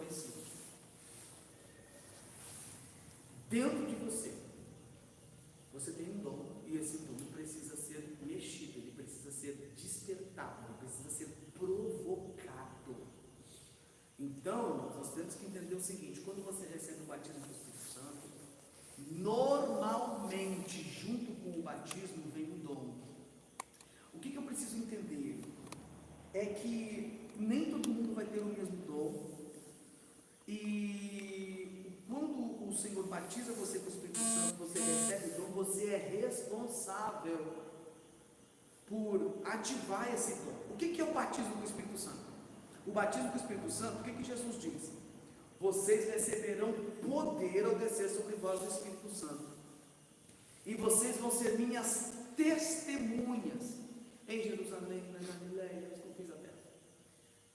ensino. Dentro de você, você tem um dom, e esse dom precisa ser mexido, ele precisa ser despertado, ele precisa ser provocado. Então, nós temos que entender o seguinte: quando você recebe o batismo do Espírito Santo, normalmente, junto com o batismo, vem um dom. O que eu preciso entender é que nem todo mundo vai ter o mesmo dom, e quando o Senhor batiza você com o Espírito Santo, você recebe o dom, você é responsável por ativar esse dom. O que é o batismo com o Espírito Santo? O batismo com o Espírito Santo, o que Jesus diz? Vocês receberão poder ao descer sobre vós o Espírito Santo, e vocês vão ser minhas testemunhas em Jerusalém, na Galileia, nos confins da terra.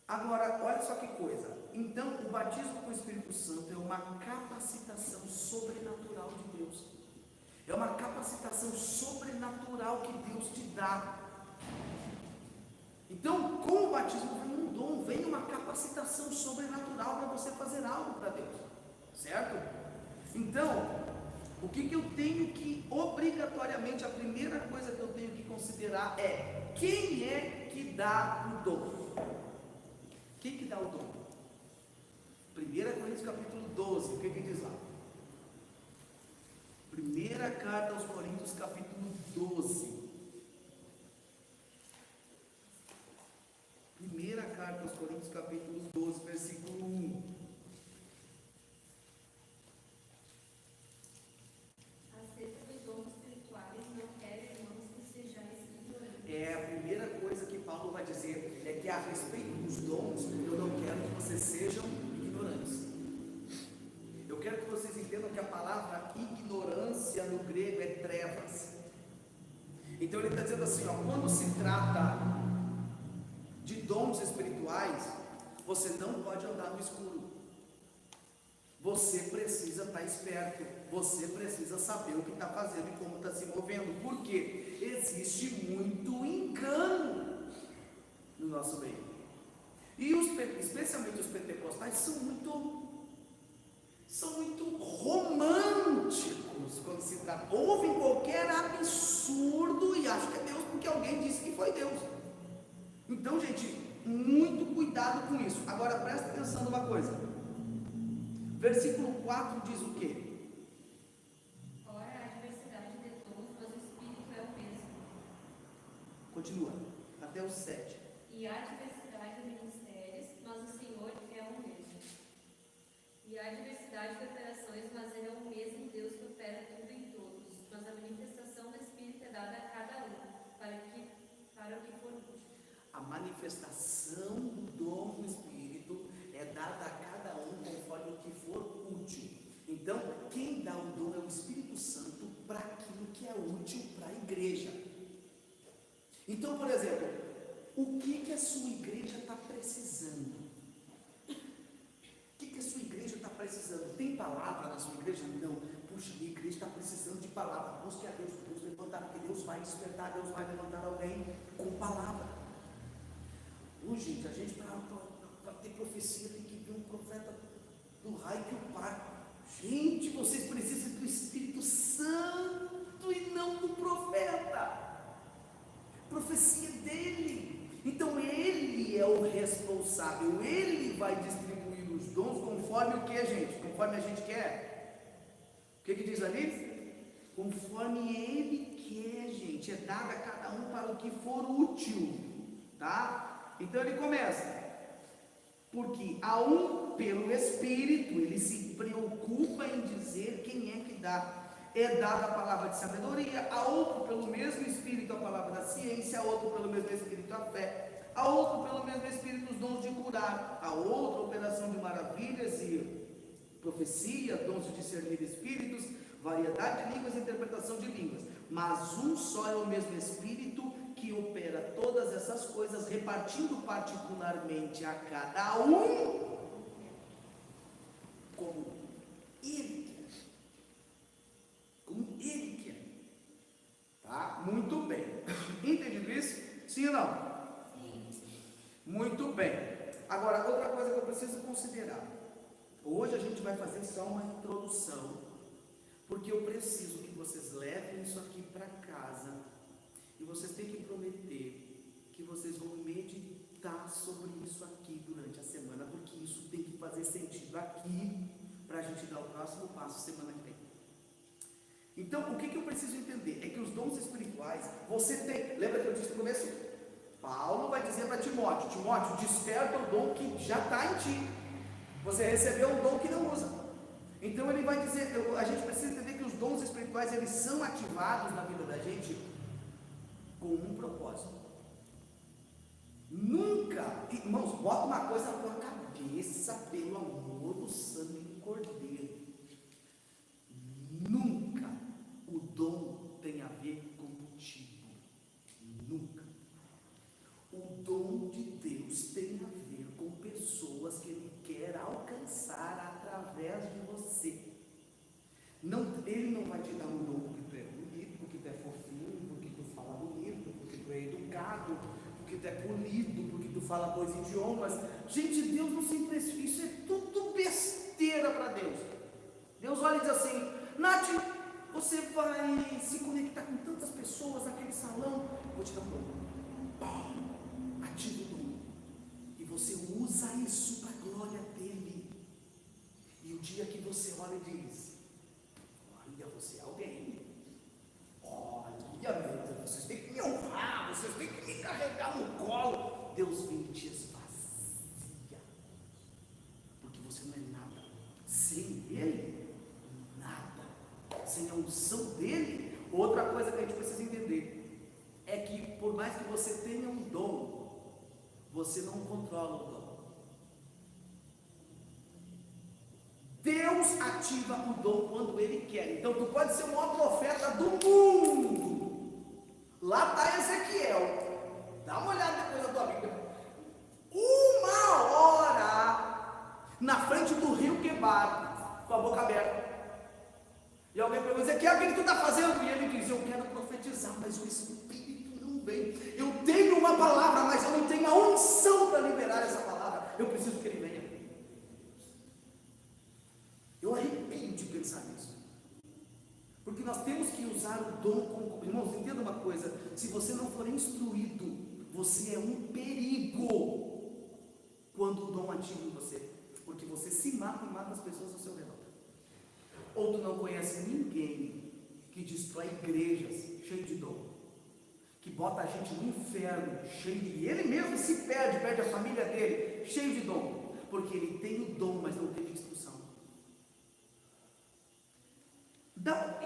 Agora, olha só que coisa. Então, o batismo com o Espírito Santo é uma capacitação sobrenatural de Deus. É uma capacitação sobrenatural que Deus te dá. Então, com o batismo vem um dom, vem uma capacitação sobrenatural para você fazer algo para Deus, certo? Então, o que eu tenho que, obrigatoriamente, a primeira coisa que eu tenho que considerar é: quem é que dá o dom? Quem que dá o dom? 1 Coríntios capítulo 12, o que diz lá? Primeira carta aos Coríntios capítulo 12. Primeira carta aos Coríntios capítulo 12, versículo 1. Acerca dos dons espirituais, não quero, irmãos, que sejais ignorantes. É a primeira coisa que Paulo vai dizer, é que a respeito dos dons, eu não quero que vocês sejam ignorantes. Eu quero que vocês entendam que a palavra ignorância no grego é trevas. Então ele está dizendo assim, ó, quando se trata de dons espirituais, você não pode andar no escuro. Você precisa estar esperto, você precisa saber o que está fazendo e como está se movendo, porque existe muito engano no nosso meio. E especialmente os pentecostais são muito românticos quando se trata. Ouvem qualquer absurdo e acham que é Deus porque alguém disse que foi Deus. Então, gente, muito cuidado com isso. Agora presta atenção numa coisa. Versículo 4 diz o quê? Ora, a diversidade de dons, mas o Espírito é o mesmo. Continua, até o 7. E há diversidade de ministérios, mas o Senhor é o mesmo. E há diversidade de operações, mas Ele é o mesmo Deus que opera tudo em todos. Mas a manifestação do Espírito é dada a cada um, para o que for útil. A manifestação do dom do Espírito é dada a cada um conforme o que for útil. Então, quem dá o dom é o Espírito Santo para aquilo que é útil para a igreja. Então, por exemplo, o que a sua igreja está precisando? O que a sua igreja está precisando? Tem palavra na sua igreja? Não. Puxa, a igreja está precisando de palavra. Busque a Deus, Deus levantar, porque Deus vai despertar, Deus vai levantar alguém com palavra. Gente, a gente para ter profecia tem que ver um profeta do raio que o pai. Gente, vocês precisam do Espírito Santo e não do profeta. Profecia dele. Então ele é o responsável, ele vai distribuir os dons conforme o que, gente? Conforme a gente quer. O que diz ali? Conforme ele quer, gente. É dado a cada um para o que for útil, tá? Então ele começa, porque a um pelo Espírito, ele se preocupa em dizer quem é que dá. É dada a palavra de sabedoria, a outro pelo mesmo Espírito a palavra da ciência, a outro pelo mesmo Espírito a fé, a outro pelo mesmo Espírito os dons de curar, a outra operação de maravilhas e profecia, dons de discernir espíritos, variedade de línguas e interpretação de línguas. Mas um só é o mesmo Espírito que opera todas essas coisas, repartindo particularmente a cada um como ele quer. Como ele quer. Tá? Muito bem. Entendido isso? Sim ou não? Sim. Muito bem. Agora, outra coisa que eu preciso considerar. Hoje a gente vai fazer só uma introdução, porque eu preciso que vocês levem isso aqui para casa e vocês têm que prometer que vocês vão meditar sobre isso aqui durante a semana, porque isso tem que fazer sentido aqui para a gente dar o próximo passo semana que vem. Então, o que eu preciso entender é que os dons espirituais você tem. Lembra que eu disse no começo? Paulo vai dizer para Timóteo: Timóteo, desperta o dom que já está em ti. Você recebeu um dom que não usa. Então ele vai dizer, a gente precisa entender que os dons espirituais eles são ativados na vida da gente com um propósito. Nunca, irmãos, bota uma coisa na tua cabeça, pelo amor do sangue do Cordeiro. Nunca o dom tem a ver contigo. Nunca. O dom de Deus tem a ver com pessoas que Ele quer alcançar através de você. Não, Ele não vai te dar um dom porque tu é bonito, porque tu é fofinho, porque tu fala bonito, porque tu é educado, porque tu é polido, porque tu fala dois idiomas. Gente, Deus não se impressiona. Isso é tudo besteira para Deus. Deus olha e diz assim: Nath, você vai se conectar com tantas pessoas naquele salão, vou te dar um dom. Ativa o dom. E você usa isso para a glória dele. E o dia que você olha e diz: olha, você é alguém. Olha, meu Deus, vocês têm que me honrar, vocês têm que me carregar no colo. Deus vem e te esvazia. Porque você não é nada. Sem ele, nada. Sem a unção dele. Outra coisa que a gente precisa entender é que por mais que você tenha um dom, você não controla o dom. Deus ativa o dom quando Ele quer. Então tu pode ser o maior profeta do mundo. Lá está Ezequiel. Dá uma olhada depois na tua Bíblia. Uma hora na frente do rio Quebar, com a boca aberta. E alguém pergunta: Ezequiel, o que tu está fazendo? E ele diz: eu quero profetizar, mas o Espírito não vem. Eu tenho uma palavra, mas eu não tenho a unção para liberar essa palavra. Eu preciso que ele venha. Eu arrepio de pensar nisso. Porque nós temos que usar o dom como... Irmãos, entenda uma coisa: se você não for instruído, você é um perigo quando o dom ativa em você. Porque você se mata e mata as pessoas ao seu redor. Ou tu não conhece ninguém que destrói igrejas cheio de dom, que bota a gente no inferno cheio de... E ele mesmo se perde a família dele cheio de dom, porque ele tem o dom, mas não teve instrução.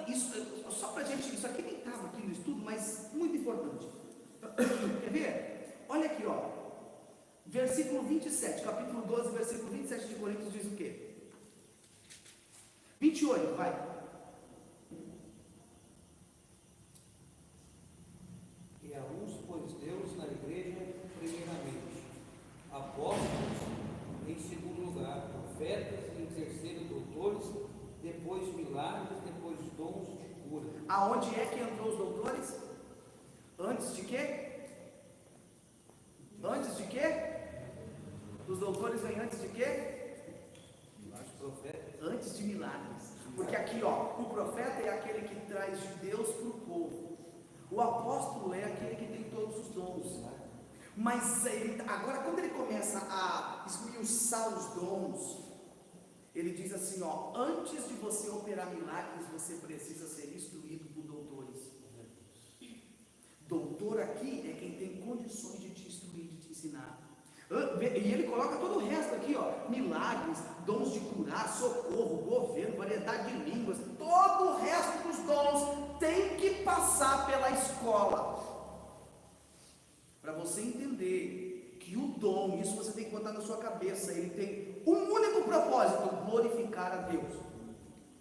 Isso, só para a gente, isso aqui nem estava aqui no estudo, mas muito importante. Quer ver? Olha aqui, ó. Versículo 27, capítulo 12, versículo 27 de Coríntios diz o quê? 28, vai. E a uns pôs Deus na igreja primeiramente, apóstolos em segundo lugar, profetas em terceiro, doutores, depois milagres, depois dons de cura. Aonde é que entrou os doutores? Antes de quê? Antes de quê? Os doutores vêm antes de quê? Antes de milagres. Porque aqui, ó, o profeta é aquele que traz de Deus para o povo. O apóstolo é aquele que tem todos os dons. Mas agora, quando ele começa a esmiuçar os dons, ele diz assim, ó: antes de você operar milagres, você precisa ser instruído por doutores. Doutor aqui é quem tem condições de te instruir, de te ensinar. E ele coloca todo o resto aqui, ó: milagres, dons de curar, socorro, governo, variedade de línguas. Todo o resto dos dons tem que passar pela escola. Para você entender que o dom, isso você tem que botar na sua cabeça, ele tem um único propósito: glorificar a Deus.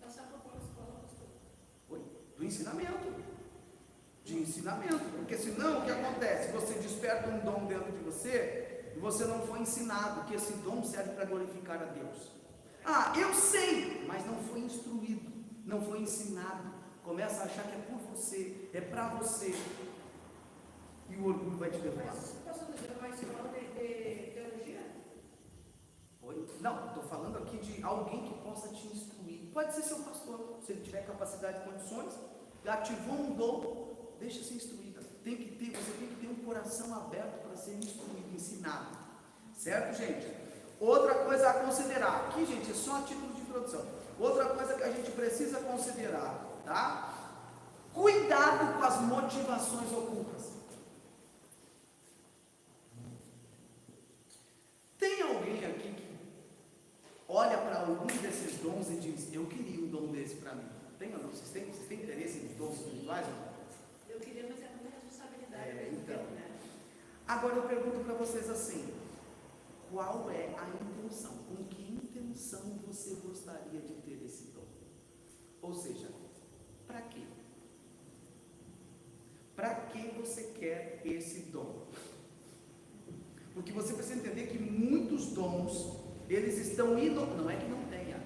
Passar por qual escola, pastor? Do ensinamento. De ensinamento. Porque senão o que acontece? Você desperta um dom dentro de você e você não foi ensinado que esse dom serve para glorificar a Deus. Ah, eu sei, mas não foi instruído, não foi ensinado. Começa a achar que é por você, é para você. E o orgulho vai te derrubar. Mas você está usando uma escola de teologia? Oi? Não, estou falando aqui de alguém que possa te instruir. Pode ser seu pastor, se ele tiver capacidade e condições, ativou um dom, deixa ser instruída. Você tem que ter um coração aberto para ser instruído, ensinado. Certo, gente? Outra coisa a considerar. Aqui, gente, é só a título de introdução. Outra coisa que a gente precisa considerar, tá? Cuidado com as motivações ocultas. Tem alguém aqui que olha para algum desses dons e diz: eu queria um dom desse para mim? Tem ou não? Vocês têm interesse em dons espirituais? Eu queria, mas é muita responsabilidade. Então. Né? Agora eu pergunto para vocês assim: qual é a intenção? Com que intenção você gostaria de ter esse dom? Ou seja, para quê? Para que você quer esse dom? Porque você precisa entender que muitos dons, eles estão não é que não tenha,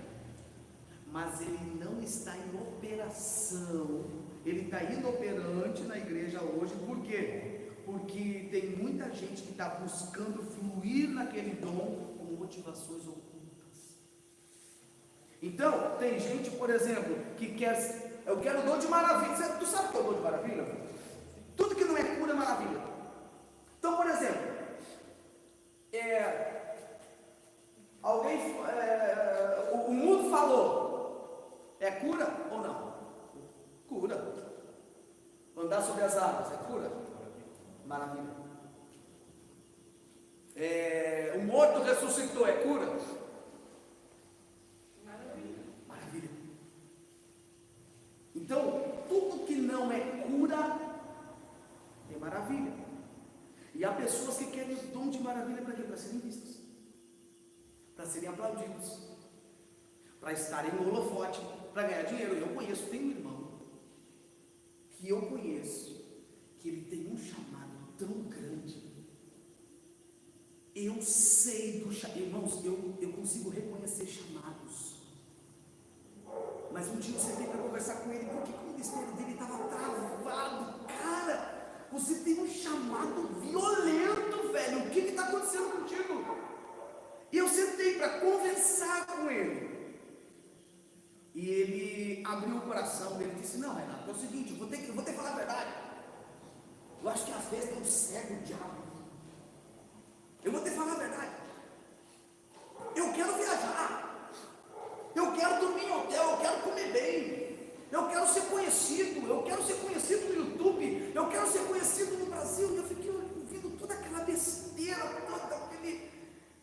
mas ele não está em operação, ele está inoperante na igreja hoje. Por quê? Porque tem muita gente que está buscando fluir naquele dom com motivações ocultas. Então, tem gente, por exemplo, que quer, eu quero o dom de maravilha. Tu sabe o que é o dom de maravilha? Tudo que não é cura é maravilha. Então, por exemplo, o mundo falou, é cura ou não? Cura. Andar sobre as águas, é cura? Maravilha. O morto ressuscitou, é cura? Maravilha. Então, tudo que não é cura é maravilha. E há pessoas que querem o dom de maravilha para quê? Para serem vistos, para serem aplaudidos, para estarem no holofote, para ganhar dinheiro. Eu conheço, tem um irmão que eu conheço, que ele tem um chamado tão grande. Eu sei do chamado, irmãos, eu consigo reconhecer chamados. Mas um dia eu sentei para conversar com ele, porque o ministério dele estava travado. Cara, você tem um chamado violento, velho. O que está acontecendo contigo? E eu sentei para conversar com ele. E ele abriu o coração dele e disse: não, Renato, é o seguinte, eu vou ter que falar a verdade. Eu acho que às vezes tem um cego, o diabo. Eu vou ter que falar a verdade. Eu quero viajar. Eu quero dormir em hotel. Eu quero comer bem. Eu quero ser conhecido. Eu quero ser conhecido no YouTube. Eu quero ser conhecido no Brasil. E eu fiquei ouvindo toda aquela besteira,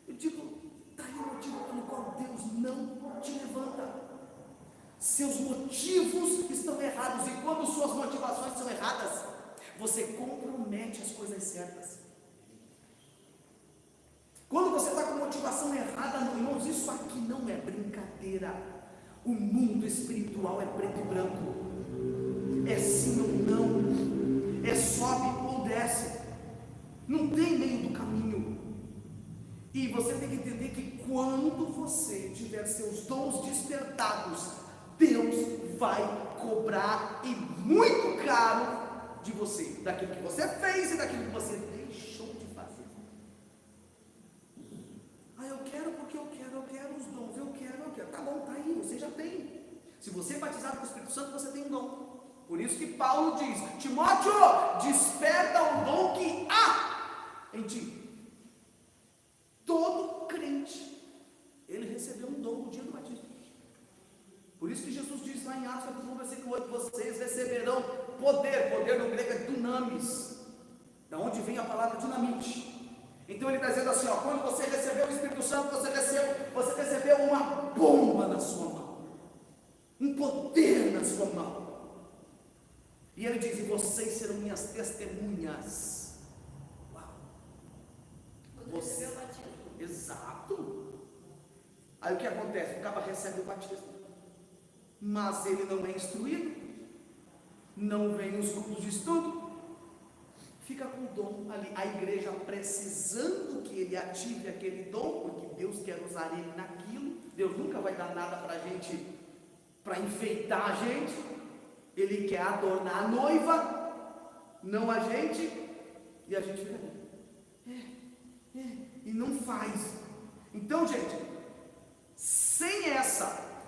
eu digo: está aí o motivo pelo qual Deus não te levanta. Seus motivos estão errados. E quando suas motivações são erradas, você compromete as coisas certas. Quando você está com motivação errada, irmãos, isso aqui não é brincadeira. O mundo espiritual é preto e branco, é sim ou não, é sobe ou desce, não tem meio do caminho. E você tem que entender que quando você tiver seus dons despertados, Deus vai cobrar, e muito caro, de você, daquilo que você fez e daquilo que você deixou de fazer. Eu quero porque eu quero os dons, eu quero, tá bom, tá aí, você já tem. Se você é batizado com o Espírito Santo, você tem um dom. Por isso que Paulo diz: Timóteo, desperta o dom que há em ti. Todo crente, ele recebeu um dom no dia do batismo. Por isso que Jesus diz lá em Atos capítulo 1, versículo 8: vocês receberão poder. Poder no grego é dunamis, da onde vem a palavra dinamite. Então ele está dizendo assim: quando você recebeu o Espírito Santo, você recebeu uma bomba na sua mão, um poder na sua mão. E ele diz: e vocês serão minhas testemunhas. Uau! Você, exato. Aí o que acontece? O cara recebe o batismo, mas ele não é instruído, não vem nos cultos de estudo, fica com o dom ali, a igreja precisando que ele ative aquele dom, porque Deus quer usar ele naquilo. Deus nunca vai dar nada para a gente, para enfeitar a gente. Ele quer adornar a noiva, não a gente, e a gente fica e não faz. Então, gente,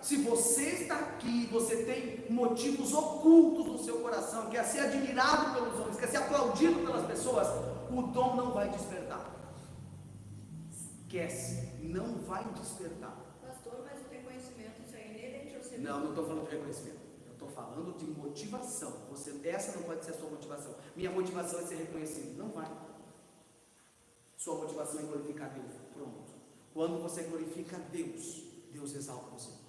Se você está aqui, você tem motivos ocultos no seu coração, quer ser admirado pelos homens, quer ser aplaudido pelas pessoas, o dom não vai despertar. Esquece, não vai despertar. Pastor, mas o reconhecimento, isso é inerente ao ser. Não estou falando de reconhecimento. Eu estou falando de motivação. Essa não pode ser a sua motivação. Minha motivação é ser reconhecido. Não vai. Sua motivação é glorificar Deus. Pronto. Quando você glorifica Deus, Deus exalta você.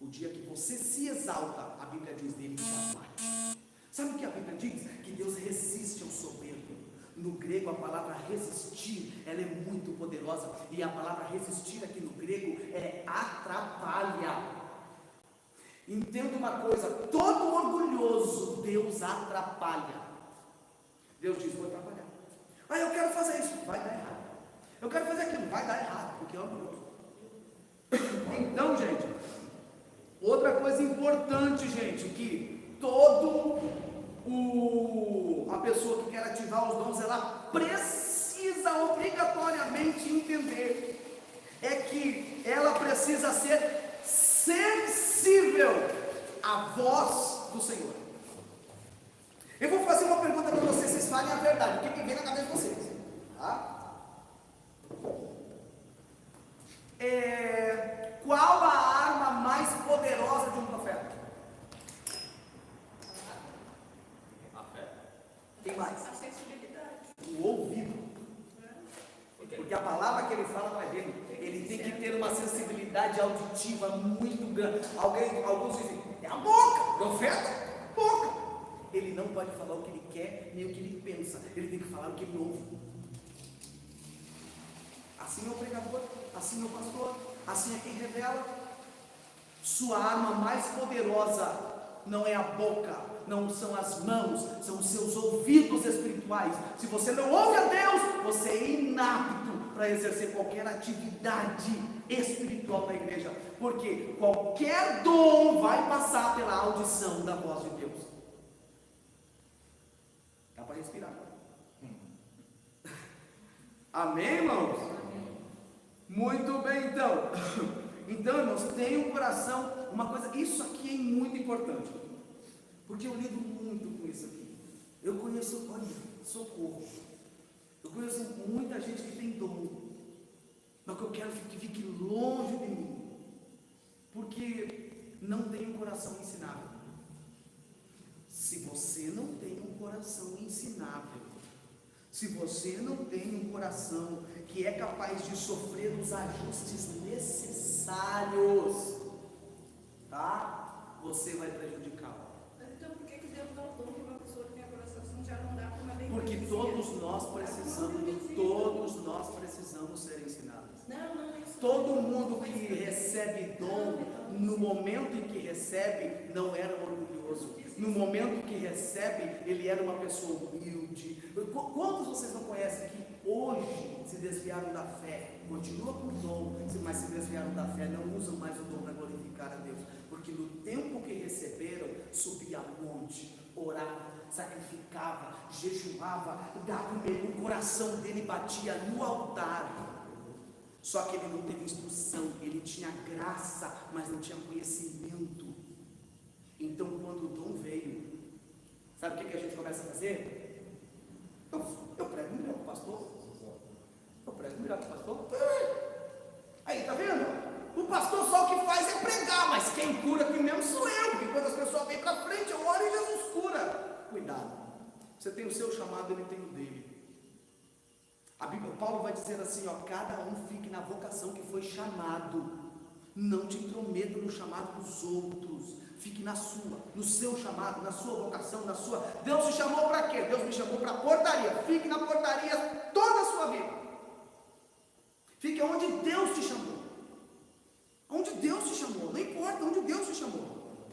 O dia que você se exalta, a Bíblia diz dele que jamais. Sabe o que a Bíblia diz? Que Deus resiste ao soberbo. No grego a palavra resistir, ela é muito poderosa. E a palavra resistir aqui no grego é atrapalha. Entenda uma coisa, todo orgulhoso Deus atrapalha. Deus diz, vou atrapalhar. Ah, eu quero fazer isso, vai dar errado. Eu quero fazer aquilo, vai dar errado, porque é orgulhoso. Então, gente, outra coisa importante, gente, que a pessoa que quer ativar os dons, ela precisa obrigatoriamente entender, é que ela precisa ser sensível à voz do Senhor. Eu vou fazer uma pergunta para vocês falem a verdade, o que vem na cabeça de vocês, tá? Qual a arma mais poderosa de um profeta? A fé. Quem mais? A sensibilidade. O ouvido. Porque a palavra que ele fala não é dele. Ele tem que ter uma sensibilidade auditiva muito grande. Alguns dizem, é a boca. Profeta, boca. Ele não pode falar o que ele quer, nem o que ele pensa. Ele tem que falar o que ele ouve. Assim é o pregador, assim é o pastor, assim é quem revela. Sua arma mais poderosa não é a boca, não são as mãos, são os seus ouvidos espirituais. Se você não ouve a Deus, você é inapto para exercer qualquer atividade espiritual da igreja, porque qualquer dom vai passar pela audição da voz de Deus. Dá para respirar. Amém, irmãos? Amém. Muito bem, então. Então, irmãos, tenha um coração, uma coisa, isso aqui é muito importante, porque eu lido muito com isso aqui. Eu conheço, olha, socorro. Eu conheço muita gente que tem dom, mas que eu quero que fique longe de mim, porque não tem um coração ensinável. Se você não tem um coração ensinável, se você não tem um coração que é capaz de sofrer os ajustes necessários, tá? Você vai prejudicá-lo. Mas então por que Deus dá o dom para uma pessoa que tem a coração assim, já não dá para uma bem? Porque todos nós precisamos ser ensinados. Não, isso. Todo mundo que recebe dom, no momento em que recebe, não era orgulhoso. No momento que recebe, ele era uma pessoa humilde. Quantos vocês não conhecem que hoje se desviaram da fé? Continua com o dom, mas se desviaram da fé, não usam mais o dom para glorificar a Deus. Porque no tempo que receberam, subia a monte, orava, sacrificava, jejuava, o coração dele batia no altar. Só que ele não teve instrução, ele tinha graça, mas não tinha conhecimento. Então, quando o dom veio, sabe o que a gente começa a fazer? Eu prego melhor que o pastor. Eu prego melhor que o pastor. Aí, tá vendo? O pastor só o que faz é pregar, mas quem cura aqui mesmo sou eu. Porque quando as pessoas vêm para frente, eu oro e Jesus cura. Cuidado. Você tem o seu chamado, ele tem o dele. A Bíblia, Paulo vai dizer assim, ó, cada um fique na vocação que foi chamado. Não te intrometa no chamado dos outros. Fique na sua, no seu chamado, na sua vocação, na sua. Deus te chamou para quê? Deus me chamou para a portaria. Fique na portaria toda a sua vida. Fique onde Deus te chamou. Onde Deus te chamou. Não importa onde Deus te chamou.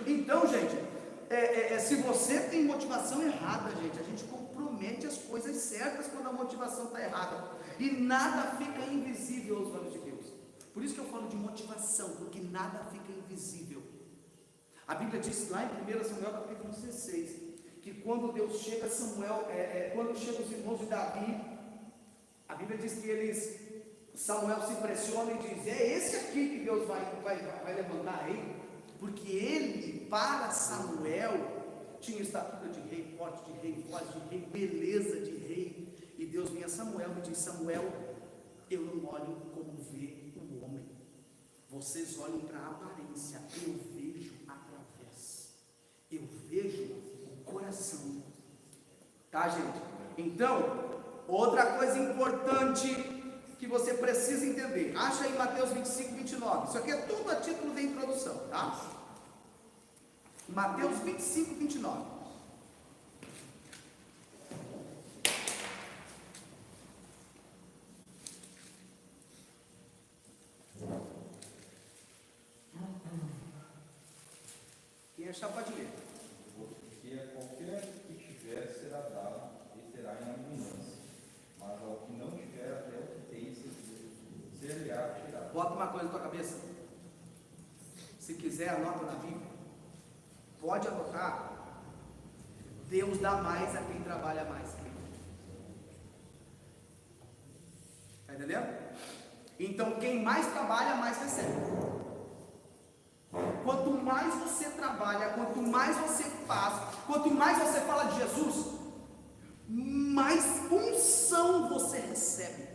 Então, gente, se você tem motivação errada, gente, a gente compromete as coisas certas quando a motivação está errada. E nada fica invisível aos olhos de Deus. Por isso que eu falo de motivação, porque nada fica invisível. A Bíblia diz lá em 1 Samuel capítulo 16, que quando Deus chega a Samuel, quando chegam os irmãos de Davi, a Bíblia diz que eles Samuel se impressiona e diz: é esse aqui que Deus vai levantar aí, porque ele, para Samuel, tinha estatura de rei, porte de rei, voz de rei, beleza de rei. E Deus vinha a Samuel e diz: Samuel, eu não olho como vê o homem, vocês olham para a aparência, eu vejo através, eu vejo o coração, tá, gente? Então, outra coisa importante que você precisa entender, acha em Mateus 25, 29, isso aqui é tudo a título de introdução, tá? Mateus 25, 29. Quem achar pode ler. Porque a qualquer que tiver será dado e terá em abundância, mas ao que não tiver, até o que tem ser-lhe-á tirado. Bota uma coisa na tua cabeça. Se quiser, anota na Bíblia. Pode anotar. Deus dá mais a quem trabalha mais. Está entendendo? Então, quem mais trabalha, mais recebe. Quanto mais você trabalha, quanto mais você faz, quanto mais você fala de Jesus, mais unção você recebe.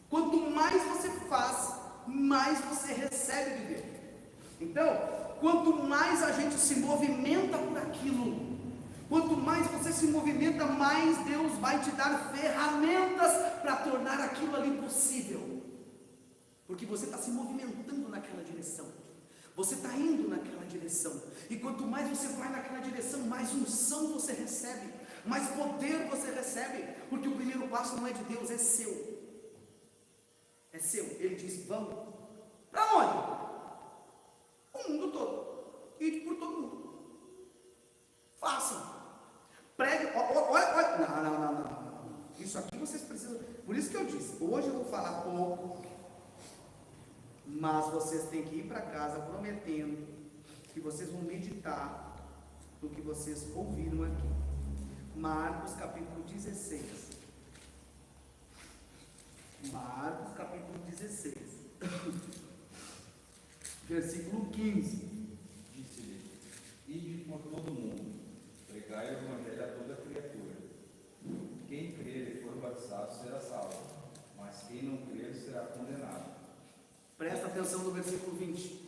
Quanto mais você faz, mais você recebe de Deus. Então, quanto mais a gente se movimenta por aquilo, quanto mais você se movimenta, mais Deus vai te dar ferramentas para tornar aquilo ali possível. Porque você está se movimentando naquela direção, você está indo naquela direção, e quanto mais você vai naquela direção, mais unção você recebe, mais poder você recebe, porque o primeiro passo não é de Deus, é seu. É seu. Ele diz: vamos. Para onde? O mundo todo. Ide por todo mundo. Façam. Pregue. Olha. Não. Isso aqui vocês precisam. Por isso que eu disse, hoje eu vou falar pouco, mas vocês têm que ir para casa prometendo que vocês vão meditar no que vocês ouviram aqui. Marcos capítulo 16. Marcos capítulo 16. Versículo 15. Disse-lhe: ide por todo mundo, pregai o evangelho a toda criatura. Quem crer e for batizado será salvo, mas quem não crer será condenado. Presta atenção no versículo 20.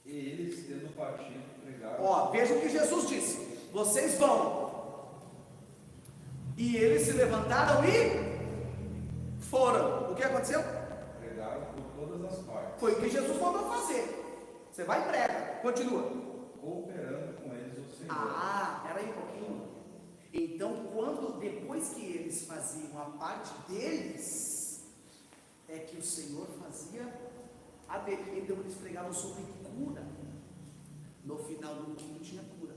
E eles, tendo partido, pregaram. Ó, veja o que Jesus disse: vocês vão. E eles se levantaram e foram. O que aconteceu? Pregaram por todas as partes, Foi o que Jesus mandou fazer. Você vai e prega. Continua. cooperando com eles o Senhor. Peraí um pouquinho. Então, depois que eles faziam a parte deles, é que o Senhor fazia a dele. Então eles pregavam sobre cura. No final do culto tinha cura.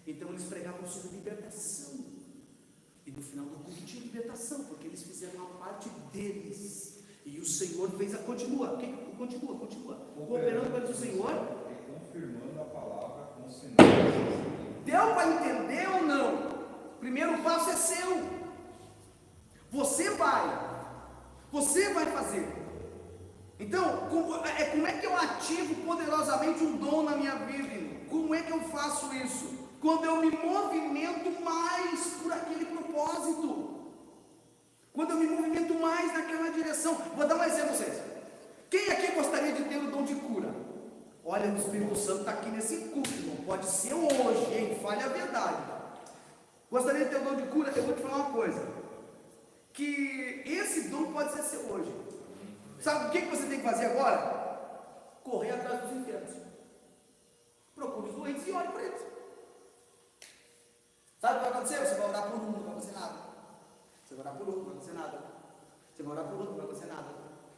Então eles pregavam sobre libertação. E no final do culto tinha libertação, porque eles fizeram a parte deles. E o Senhor fez a. Continua. Cooperando com eles o Senhor. E confirmando a palavra com sinais. Deu para entender ou não? Primeiro passo é seu. Você vai fazer. Então, como é que eu ativo poderosamente um dom na minha vida, irmão? Como é que eu faço isso? Quando eu me movimento mais por aquele propósito. Quando eu me movimento mais naquela direção. Vou dar um exemplo a vocês. Quem aqui gostaria de ter o dom de cura? Olha, o Espírito Santo está aqui nesse culto, irmão. Pode ser hoje, hein? Fale a verdade. Gostaria de ter o dom de cura? Eu vou te falar uma coisa. Que esse dom pode ser seu hoje. Sabe o que você tem que fazer agora? Correr atrás dos enfermos. Procure os doentes e olhe para eles. Sabe o que vai acontecer? Você vai orar por um, não vai acontecer nada. Você vai orar por outro, não vai acontecer nada. Você vai orar por outro, não vai acontecer nada.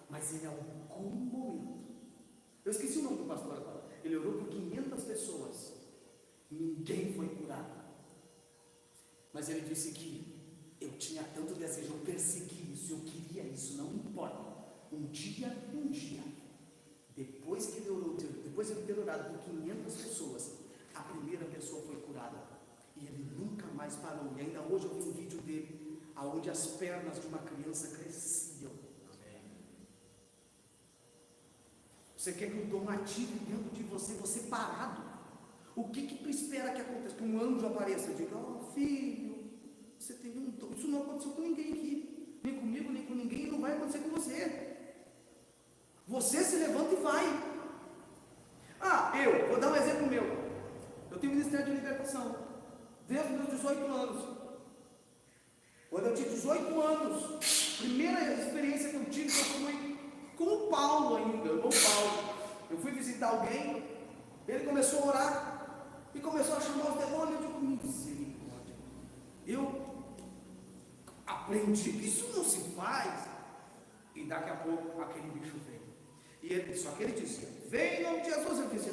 Mas em algum momento, eu esqueci o nome do pastor agora. Ele orou por 500 pessoas. Ninguém foi curado. Mas ele disse que eu tinha tanto desejo, eu persegui isso, eu queria isso, não importa. Um dia, depois de ele ter orado por 500 pessoas, a primeira pessoa foi curada. E ele nunca mais parou. E ainda hoje eu vi um vídeo dele aonde as pernas de uma criança cresciam. Você quer que o dom ative dentro de você, você parado. O que tu espera que aconteça? Que um anjo apareça e diga: ó, filho, você tem um dom. Isso não aconteceu com ninguém aqui, nem comigo, nem com ninguém, e não vai acontecer com você. Você se levanta e vai. Eu vou dar um exemplo meu. Eu tenho Ministério de Libertação desde os meus 18 anos. Quando eu tinha 18 anos, primeira experiência que eu tive, eu fui com o Paulo ainda, o irmão Paulo. Eu fui visitar alguém, ele começou a orar e começou a chamar os demônios. Eu digo: misericórdia. Eu aprendi que isso não se faz. E daqui a pouco aquele bicho veio. E ele, só que ele dizia: vem em nome de Jesus. Eu dizia: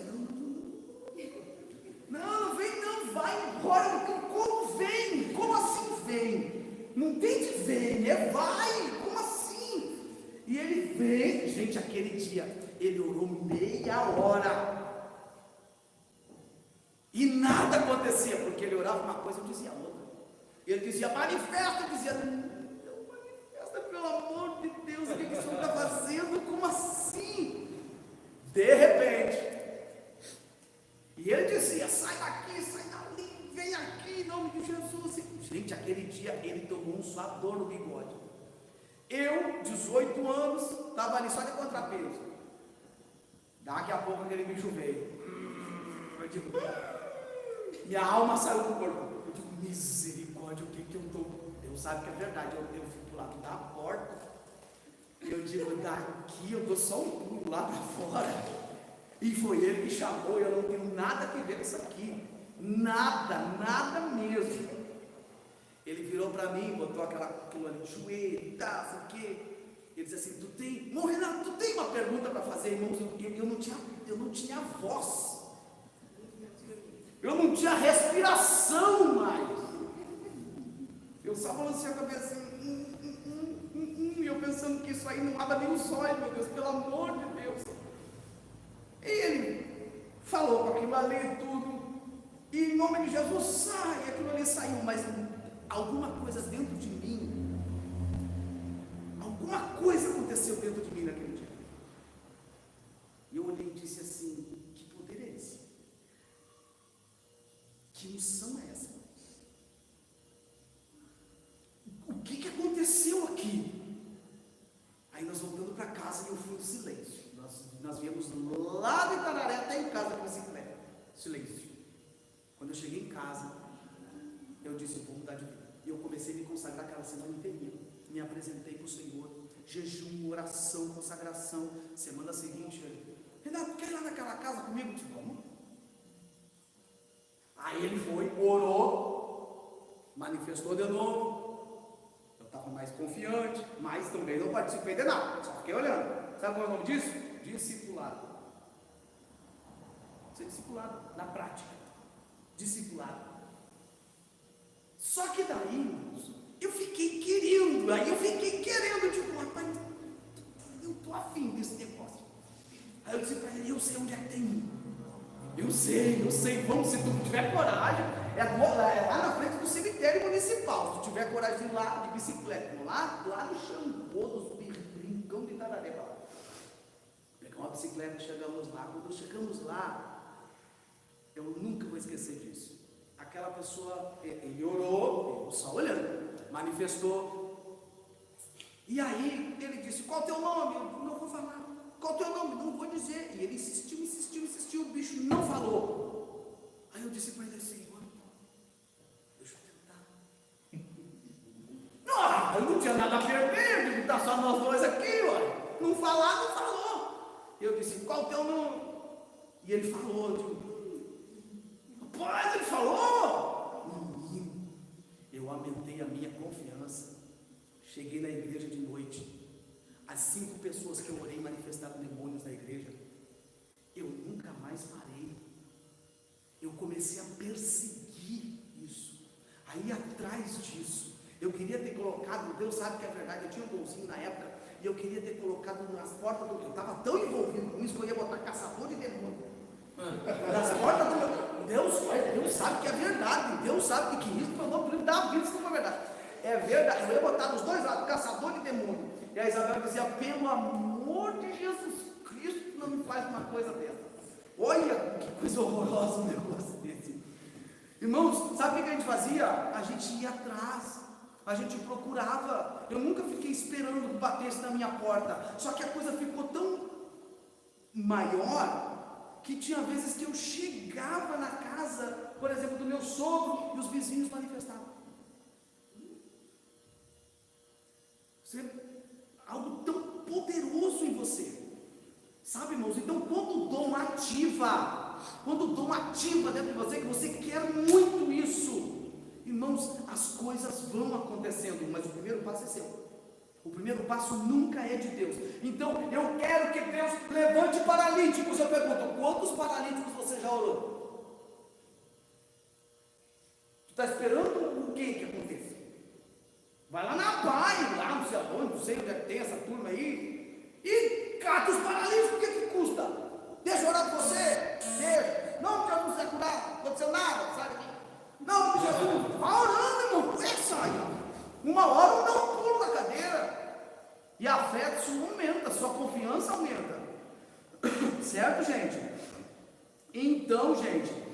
não vem não, vai embora. Como vem? Como assim vem? Não tem de vem, é vai. Como assim? E ele vem. Gente, aquele dia ele orou meia hora e nada acontecia, porque ele orava uma coisa, eu dizia outra. Ele dizia: manifesta. Eu dizia: não manifesta, pelo amor de Deus, o que o senhor está fazendo? Como assim? De repente, e ele dizia: sai daqui, sai dali, vem aqui em nome de Jesus. Gente, aquele dia ele tomou um suador no bigode. Eu, 18 anos, estava ali só de contrapeso. Daqui a pouco aquele bicho veio. Eu digo: minha alma saiu do corpo. Eu digo: misericórdia, o que eu estou? Deus sabe que é verdade. Eu fico do lado da porta. Eu digo: daqui eu dou só um pulo lá para fora. E foi ele que chamou. Eu não tenho nada a ver com isso aqui. Nada mesmo. Ele virou para mim, botou aquilo ali de joelho, tá, sei o quê. Ele disse assim: Renato, tu tem uma pergunta para fazer, irmãos? Eu não tinha voz. Eu não tinha respiração mais. Eu só balanceei a cabeça e eu pensando que isso aí não abre nem os olhos, meu Deus, pelo amor de Deus. E ele falou com aquilo ali e tudo, e em nome de Jesus sai, aquilo ali saiu, mas alguma coisa dentro de mim, alguma coisa aconteceu dentro de mim naquele dia. E eu olhei e disse assim: que poder é esse? Que unção é essa? O que aconteceu aqui? Aí nós voltando para casa e eu fui no silêncio. Nós viemos lá de Itararé até em casa com bicicleta. Silêncio. Quando eu cheguei em casa, eu disse: eu vou mudar de vida. E eu comecei a me consagrar aquela semana inteirinha. Me apresentei para o Senhor. Jejum, oração, consagração. Semana seguinte, Renato, quer ir lá naquela casa comigo? Eu disse: vamos. Aí ele foi, orou, manifestou de novo. Eu estava mais confiante, mas também não participei de nada, só fiquei olhando. Sabe qual é o nome disso? Discipulado. Ser discipulado na prática. Discipulado. Só que daí, eu fiquei querendo, tipo, rapaz, eu estou afim desse negócio. Aí eu disse para ele: eu sei onde é que tem um. Eu sei, vamos, se tu tiver coragem, é lá na frente do cemitério municipal. Se tu tiver coragem de ir lá de bicicleta, lá no Xangô dos Brincão de Itararé, pegar uma bicicleta, chegamos lá. Quando chegamos lá, eu nunca vou esquecer disso. Aquela pessoa, ele orou, eu só olhando, manifestou. E aí ele disse: qual é o teu nome? Eu não vou falar. Qual é o teu nome? Não vou dizer. E ele insistiu, o bicho não falou. Aí eu disse para ele assim: deixa eu tentar. Não, eu não tinha nada a perder, está só nós dois aqui, ó. Não falar, não falou. Eu disse: qual é o teu nome? E ele falou. Eu digo: rapaz, ele falou. Menino, eu aumentei a minha confiança. Cheguei na igreja de noite. As 5 pessoas que eu orei manifestaram demônios na igreja. Eu nunca mais parei. Eu comecei a perseguir isso. Aí atrás disso, eu queria ter colocado, Deus sabe que é verdade, eu tinha um golzinho na época, e eu queria ter colocado nas portas do. Eu estava tão envolvido com isso que eu ia botar caçador de demônio. Nas portas do. Deus sabe que é verdade. Deus sabe que isso foi o nome da vida, isso não foi verdade. é verdade. Eu ia botar dos dois lados, caçador de demônio. E a Isabel dizia, pelo amor de Jesus Cristo, não me faz uma coisa dessa. Olha que coisa horrorosa um negócio desse. Irmãos, sabe o que a gente fazia? A gente ia atrás, a gente procurava. Eu nunca fiquei esperando que batesse na minha porta. Só que a coisa ficou tão maior que tinha vezes que eu chegava na casa, por exemplo, do meu sogro, e os vizinhos manifestavam. Algo tão poderoso em você. Sabe, irmãos? Então, quando o dom ativa dentro de você, que você quer muito isso, irmãos, as coisas vão acontecendo, mas o primeiro passo é seu. O primeiro passo nunca é de Deus. Então, eu quero que Deus levante paralíticos. Eu pergunto, quantos paralíticos você já orou? Tu está esperando o que aconteça? Vai lá na PAI, lá não sei aonde, não sei onde é que tem essa turma aí, e cata os paralíticos, o que custa? Deixa eu orar por você, deixa. Não, Jesus não vai curar, não aconteceu nada, sabe? Não, Jesus, vai orando, irmão, como é que sai? Uma hora dá um pulo na cadeira, e a fé sua aumenta, sua confiança aumenta, certo, gente? Então, gente,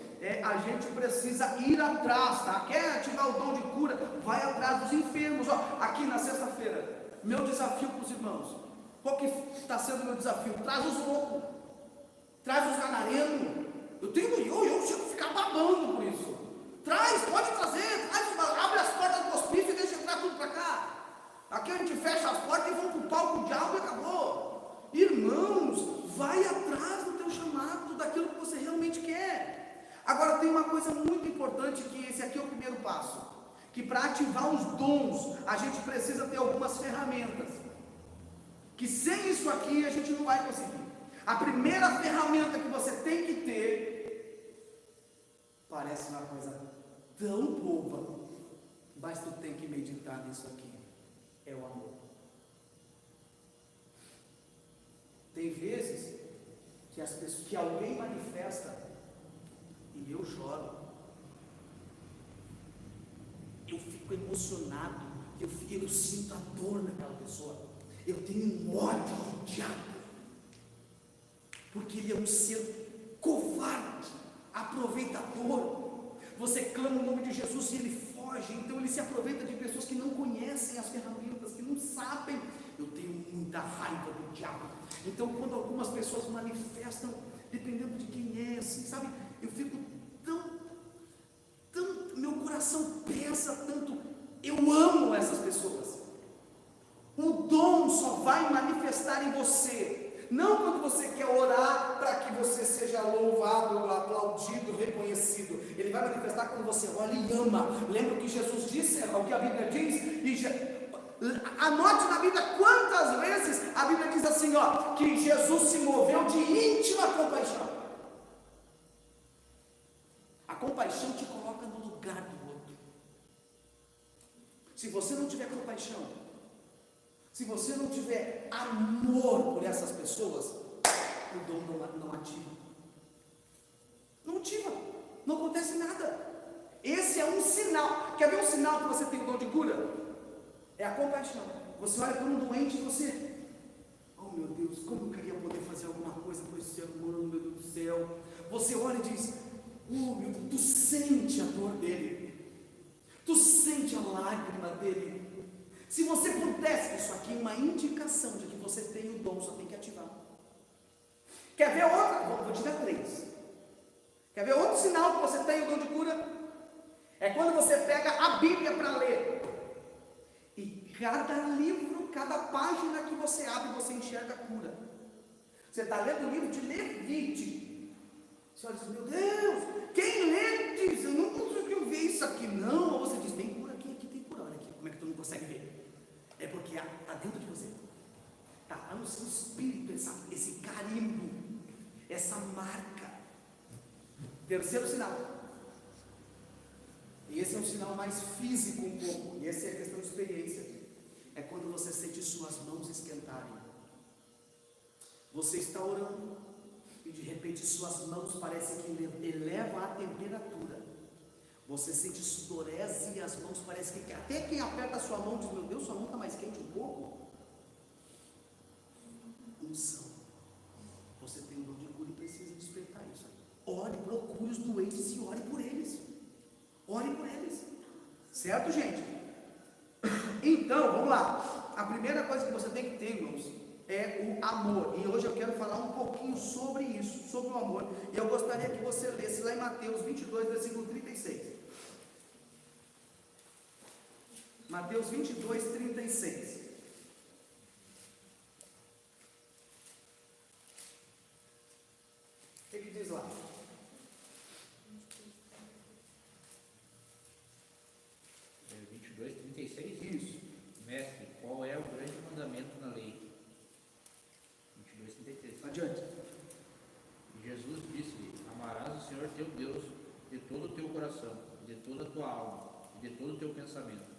a gente precisa ir atrás, tá? Quer ativar o dom de cura? Vai atrás dos enfermos. Ó, aqui na sexta-feira, meu desafio para os irmãos. Qual que está sendo o meu desafio? Traz os loucos, traz os ganarenos. Eu chego a ficar babando por isso. Traz, pode trazer, abre as portas do hospício e deixa entrar tudo para cá. Aqui a gente fecha as portas e vamos para o palco do diabo e acabou. Irmãos, vai atrás do teu chamado, daquilo que você realmente quer. Agora tem uma coisa muito importante, que esse aqui é o primeiro passo, que para ativar os dons, a gente precisa ter algumas ferramentas, que sem isso aqui a gente não vai conseguir. A primeira ferramenta que você tem que ter, parece uma coisa tão boba, mas tu tem que meditar nisso aqui, é o amor. Tem vezes que alguém manifesta e eu choro, eu fico emocionado, eu sinto a dor daquela pessoa, eu tenho um ódio do diabo, porque ele é um ser covarde, aproveitador. Você clama o nome de Jesus e ele foge, então ele se aproveita de pessoas que não conhecem as ferramentas, que não sabem. Eu tenho muita raiva do diabo. Então, quando algumas pessoas manifestam, dependendo de quem é, assim, sabe, eu fico meu coração pesa tanto. Eu amo essas pessoas. O dom só vai manifestar em você, não quando você quer orar para que você seja louvado, aplaudido, reconhecido. Ele vai manifestar quando você olha e ama. Lembra o que Jesus disse, o que a Bíblia diz? Anote na Bíblia quantas vezes a Bíblia diz assim, ó, que Jesus se moveu de íntima compaixão. A compaixão te coloca no lugar do outro. Se você não tiver compaixão, se você não tiver amor por essas pessoas, o dom não ativa. Não ativa, não acontece nada. Esse é um sinal. Quer ver um sinal que você tem o dom de cura? É a compaixão. Você olha para um doente e você, oh meu Deus, como eu queria poder fazer alguma coisa por esse ser humano, meu Deus do céu. Você olha e diz, oh meu Deus, tu sente a dor dele, tu sente a lágrima dele. Se você pudesse, isso aqui é uma indicação de que você tem o dom, só tem que ativar. Quer ver outra? Vou te dar 3. Quer ver outro sinal que você tem o dom de cura? É quando você pega a Bíblia para ler, e cada livro, cada página que você abre, você enxerga a cura. Você está lendo o livro de Levítico, você olha e diz, meu Deus, quem lê diz, eu não consigo ver isso aqui não. Ou você diz, tem cura aqui tem cura, olha aqui, como é que tu não consegue ver? É porque está dentro de você, está lá no seu espírito, esse carimbo, essa marca. Terceiro sinal, e esse é um sinal mais físico um pouco, e essa é a questão de experiência, é quando você sente suas mãos esquentarem. Você está orando, e de repente suas mãos parecem que elevam a temperatura. Você sente sudorese e as mãos parece que até quem aperta a sua mão diz: meu Deus, sua mão está mais quente um pouco. Unção. Você tem um dom de cura e precisa despertar isso. Ore, procure os doentes e ore por eles. Ore por eles. Certo, gente? Então, vamos lá. A primeira coisa que você tem que ter, irmãos, é o amor. E hoje eu quero falar um pouquinho sobre isso, sobre o amor. E eu gostaria que você lesse lá em Mateus 22, versículo 36. Mateus 22, 36. O que diz lá? É 22, 36? Isso. Mestre, qual é o grande mandamento na lei? 22, 33. Adiante. E Jesus disse-lhe: amarás o Senhor teu Deus de todo o teu coração, de toda a tua alma, e de todo o teu pensamento.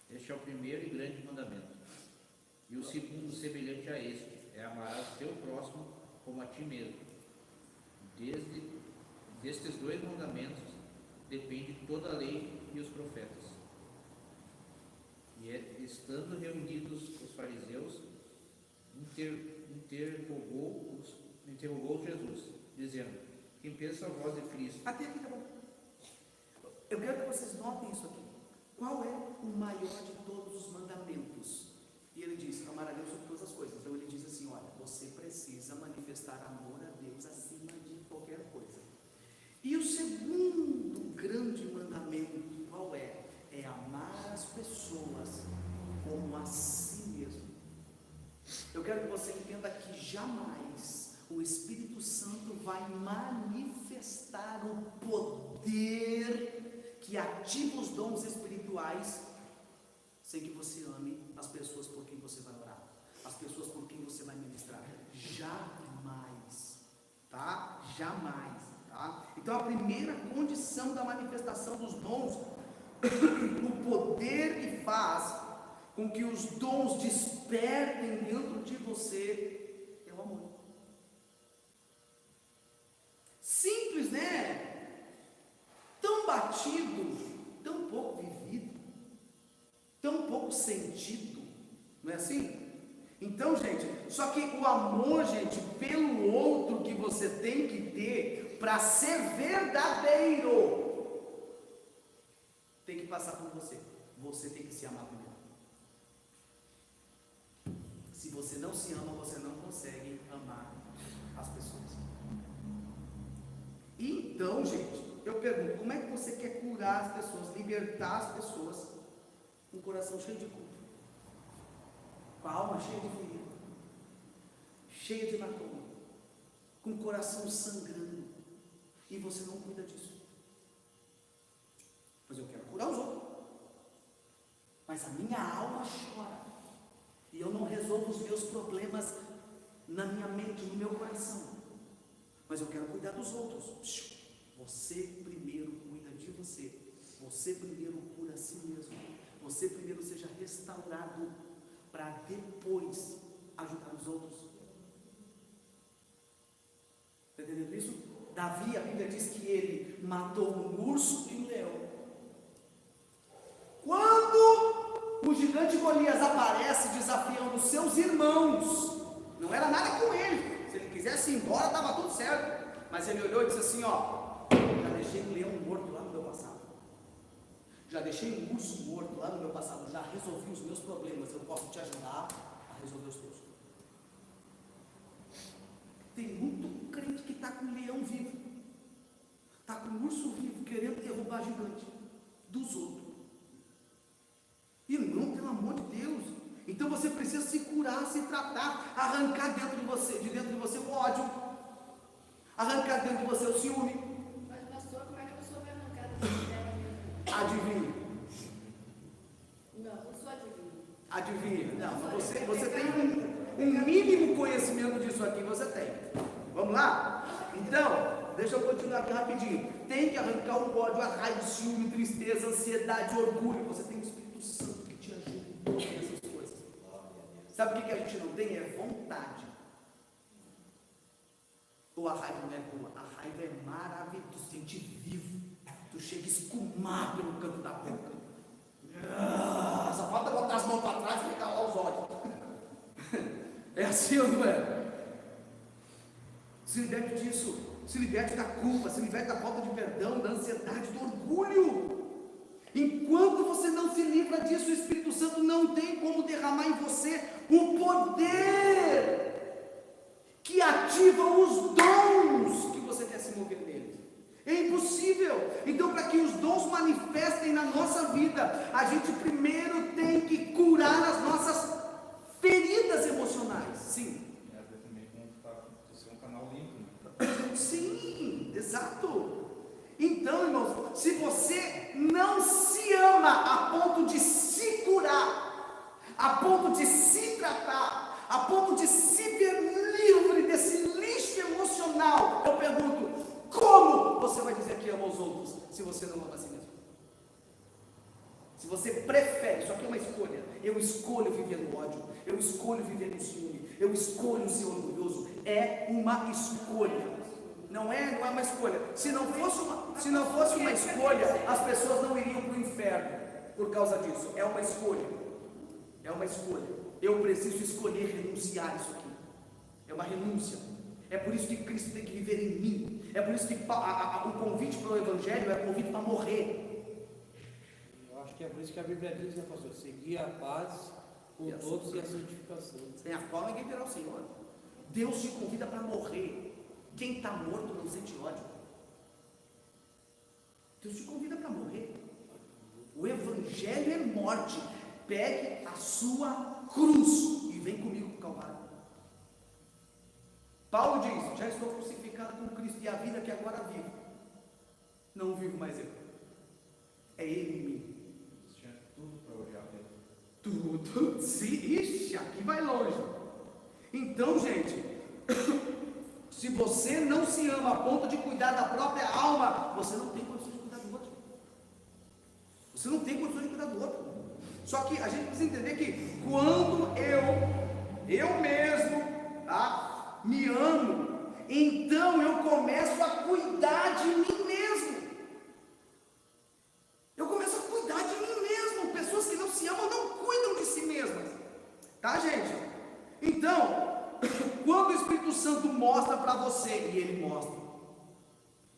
Este é o primeiro e grande mandamento. E o segundo, semelhante a este, é amarás teu próximo como a ti mesmo. Destes dois mandamentos depende toda a lei e os profetas. E estando reunidos os fariseus, interrogou Jesus, dizendo: quem pensa vós de Cristo? Até aqui tá bom. Eu quero que vocês notem isso aqui. Qual é o maior de todos os mandamentos? E ele diz: amar a Deus sobre todas as coisas. Então ele diz assim: olha, você precisa manifestar amor a Deus acima de qualquer coisa. E o segundo grande mandamento, qual é? É amar as pessoas como a si mesmo. Eu quero que você entenda que jamais o Espírito Santo vai manifestar o poder que ativa os dons espirituais sem que você ame as pessoas por quem você vai orar, as pessoas por quem você vai ministrar. Jamais, tá? Jamais, tá? Então a primeira condição da manifestação dos dons, o poder que faz com que os dons despertem dentro de você, é o amor. Simples, né? Tão batido, tão pouco vivido, tão pouco sentido, não é assim? Então, gente, só que o amor, gente, pelo outro que você tem que ter para ser verdadeiro, tem que passar por você. Você tem que se amar primeiro. Se você não se ama, você não consegue amar as pessoas. Então, gente, eu pergunto: como é que você quer curar as pessoas, libertar as pessoas com o coração cheio de culpa, com a alma cheia de ferida, cheia de hematoma, com o coração sangrando, e você não cuida disso? Mas eu quero curar os outros, mas a minha alma chora, e eu não resolvo os meus problemas na minha mente, no meu coração, mas eu quero cuidar dos outros. Você primeiro cuida de você, você primeiro cura a si mesmo, você primeiro seja restaurado, para depois ajudar os outros. Está entendendo isso? Davi, a Bíblia diz que ele matou um urso e um leão. Quando o gigante Golias aparece desafiando os seus irmãos, não era nada com ele. Se ele quisesse ir embora, estava tudo certo. Mas ele olhou e disse assim: ó, já deixei um leão morto lá no meu passado, já deixei um urso morto lá no meu passado, já resolvi os meus problemas, eu posso te ajudar a resolver os teus. Tem muito crente que está com um leão vivo, está com um urso vivo, querendo derrubar gigante dos outros. Irmão, pelo amor de Deus. Então você precisa se curar, se tratar, arrancar de dentro de você o ódio, arrancar dentro de você o ciúme. Mas, pastor, como é que a pessoa vai arrancar dela mesmo? Adivinha? Não sou adivinho. Adivinha? Não, você tem um mínimo conhecimento disso aqui, você tem. Vamos lá? Então, deixa eu continuar aqui rapidinho. Tem que arrancar o ódio, a raiva, ciúme, tristeza, ansiedade, orgulho. Você tem o Espírito Santo que te ajuda em todas essas coisas. Sabe o que a gente não tem? É vontade. Ou a raiva não é boa? A raiva é maravilhosa, sentir vivo. tu chega a escumar pelo canto da boca. Só falta botar as mãos para trás e regalar os olhos. É assim ou não é? Se liberte disso, se liberte da culpa, se liberte da falta de perdão, da ansiedade, do orgulho. Enquanto você não se livra disso, o Espírito Santo não tem como derramar em você o poder que ativa os dons que você quer se mover neles. É impossível. Então, para que os dons manifestem na nossa vida, a gente primeiro tem que curar as nossas feridas emocionais. Sim. É também como ser um canal limpo, né? Sim, exato. Então, irmãos, se você não se ama a ponto de se curar, a ponto de se tratar, a ponto de se ver livre desse lixo emocional, eu pergunto, como você vai dizer que ama os outros se você não ama a si mesmo? Se você prefere, isso aqui é uma escolha, eu escolho viver no ódio, eu escolho viver no ciúme, eu escolho ser orgulhoso, é uma escolha. Não é uma escolha. Se não fosse uma escolha, as pessoas não iriam para o inferno por causa disso. É uma escolha. É uma escolha. Eu preciso escolher renunciar isso aqui. É uma renúncia. É por isso que Cristo tem que viver em mim. É por isso que o convite para o Evangelho é convite para morrer. Eu acho que é por isso que a Bíblia diz, né, pastor? Seguir a paz com todos e a santificação. Sem a qual ninguém terá o Senhor. Deus te convida para morrer. Quem está morto não sente ódio. Deus te convida para morrer. O Evangelho é morte. Pegue a sua cruz e vem comigo para o Calvário. Paulo diz: já estou crucificado com Cristo e a vida que agora vivo, não vivo mais eu. É Ele em mim. Tinha tudo para odiar Deus. Tudo. Ixi, aqui vai longe. Então, gente, se você não se ama a ponto de cuidar da própria alma, você não tem condições de cuidar do outro. Você não tem condições de cuidar do outro. Só que a gente precisa entender que quando eu mesmo, tá, me amo, então eu começo a cuidar de mim mesmo. Eu começo a cuidar de mim mesmo. Pessoas que não se amam não cuidam de si mesmas. Tá, gente? Então, quando o Espírito Santo mostra para você, e ele mostra,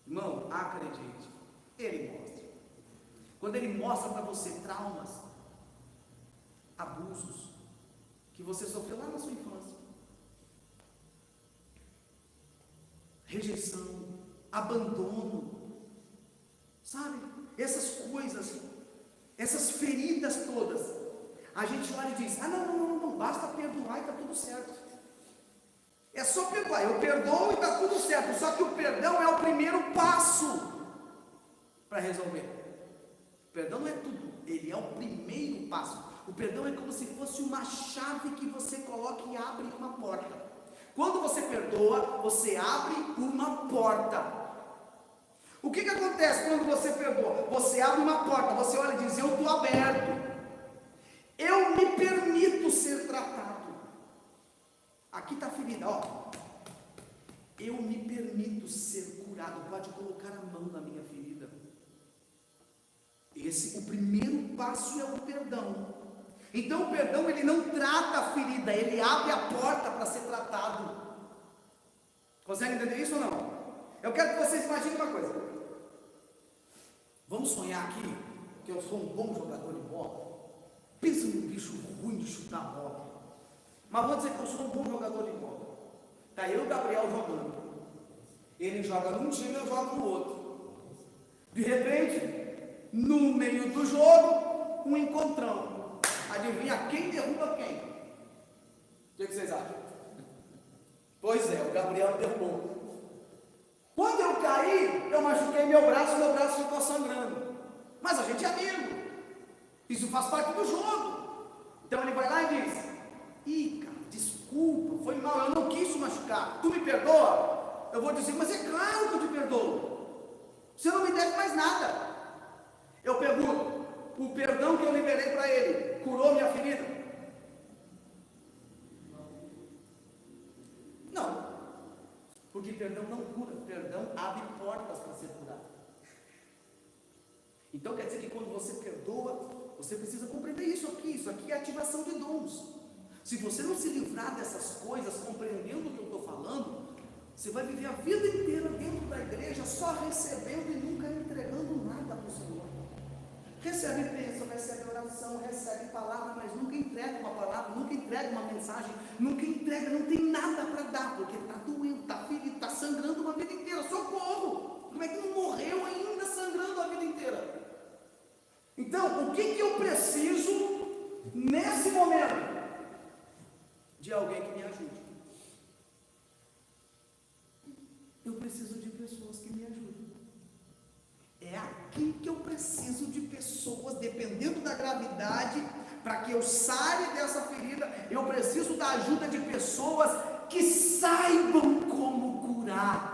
irmão, acredite, ele mostra. Quando ele mostra para você traumas, abusos, que você sofreu lá na sua infância, rejeição, abandono, sabe? Essas coisas, essas feridas todas, a gente olha e diz: ah, não, basta perdoar e está tudo certo. É só perdoar, eu perdoo e está tudo certo. Só que o perdão é o primeiro passo para resolver. O perdão não é tudo, ele é o primeiro passo. O perdão é como se fosse uma chave que você coloca e abre uma porta. Quando você perdoa, você abre uma porta. O que acontece quando você perdoa? Você abre uma porta, você olha e diz: eu estou aberto, eu me permito ser tratado. Aqui está a ferida, ó. Eu me permito ser curado. Pode colocar a mão na minha ferida. O primeiro passo é o perdão. Então o perdão, ele não trata a ferida, ele abre a porta para ser tratado. Consegue entender isso ou não? Eu quero que vocês imaginem uma coisa. Vamos sonhar aqui que eu sou um bom jogador de bola. Pensa num bicho ruim de chutar bola. Mas vou dizer que eu sou um bom jogador de bola. Está eu e o Gabriel jogando. Ele joga num time, eu jogo no outro. De repente, no meio do jogo, um encontrão. Adivinha quem derruba quem? O que vocês acham? Pois é, o Gabriel derrubou. Quando eu caí, eu machuquei meu braço ficou sangrando. Mas a gente é amigo. Isso faz parte do jogo. Então ele vai lá e diz: ih, cara, desculpa, foi mal, eu não quis te machucar, tu me perdoa? Eu vou dizer: mas é claro que eu te perdoo, você não me deve mais nada. Eu pergunto: o perdão que eu liberei para ele curou minha ferida? Não, porque perdão não cura, perdão abre portas para ser curado. Então quer dizer que quando você perdoa, você precisa compreender isso aqui é ativação de dons. Se você não se livrar dessas coisas, compreendendo o que eu estou falando, você vai viver a vida inteira dentro da igreja, só recebendo e nunca entregando nada para o Senhor. Recebe bênção, recebe oração, recebe palavra, mas nunca entrega uma palavra, nunca entrega uma mensagem, nunca entrega, não tem nada para dar, porque está doendo, está ferido, está sangrando uma vida inteira. Socorro! Como é que não morreu ainda sangrando a vida inteira? Então, o que eu preciso nesse momento? De alguém que me ajude. Eu preciso de pessoas que me ajudem. É aqui que eu preciso de pessoas, dependendo da gravidade, para que eu saia dessa ferida. Eu preciso da ajuda de pessoas que saibam como curar,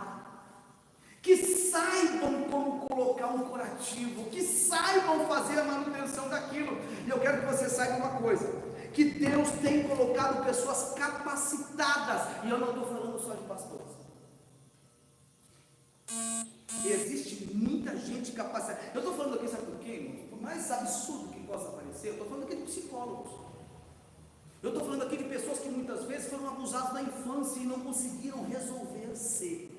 que saibam como colocar um curativo, que saibam fazer a manutenção daquilo. E eu quero que você saiba uma coisa, que Deus tem colocado pessoas capacitadas, e eu não estou falando só de pastores. Existe muita gente capacitada. Eu estou falando aqui, sabe por quê, irmão? Por mais absurdo que possa parecer, eu estou falando aqui de psicólogos. Eu estou falando aqui de pessoas que muitas vezes foram abusadas na infância e não conseguiram resolver-se,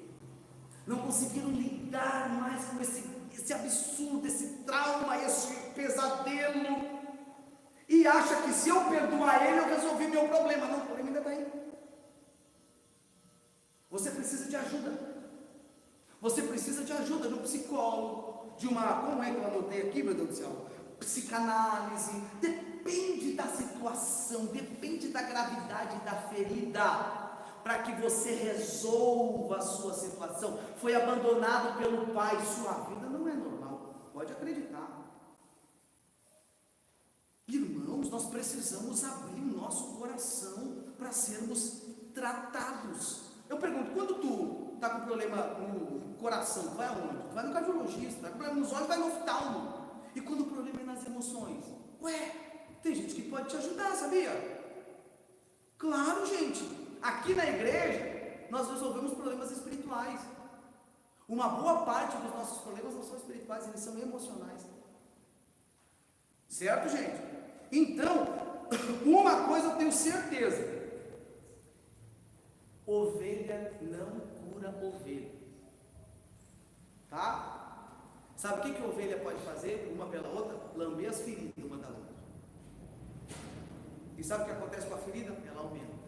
não conseguiram lidar mais com esse absurdo, esse trauma, esse pesadelo, e acha que se eu perdoar ele, eu resolvi meu problema. Não, o problema ainda está aí. Você precisa de ajuda. Você precisa de ajuda de um psicólogo, de uma, como é que eu anotei aqui, meu Deus do céu? Psicanálise. Depende da situação, depende da gravidade da ferida, para que você resolva a sua situação. Foi abandonado pelo pai, sua vida não é normal, pode acreditar. Irmãos, nós precisamos abrir o nosso coração para sermos tratados. Eu pergunto, quando tu está com problema no coração, tu vai aonde? Tu vai no cardiologista, vai com problema nos olhos, vai no oftalmo. E quando o problema é nas emoções? Ué, tem gente que pode te ajudar, sabia? Claro, gente. Aqui na igreja, nós resolvemos problemas espirituais. Uma boa parte dos nossos problemas não são espirituais, eles são emocionais. Certo, gente? Então, uma coisa eu tenho certeza: ovelha não cura ovelha. Tá? Sabe o que a ovelha pode fazer uma pela outra? Lamber as feridas uma da outra. E sabe o que acontece com a ferida? Ela aumenta.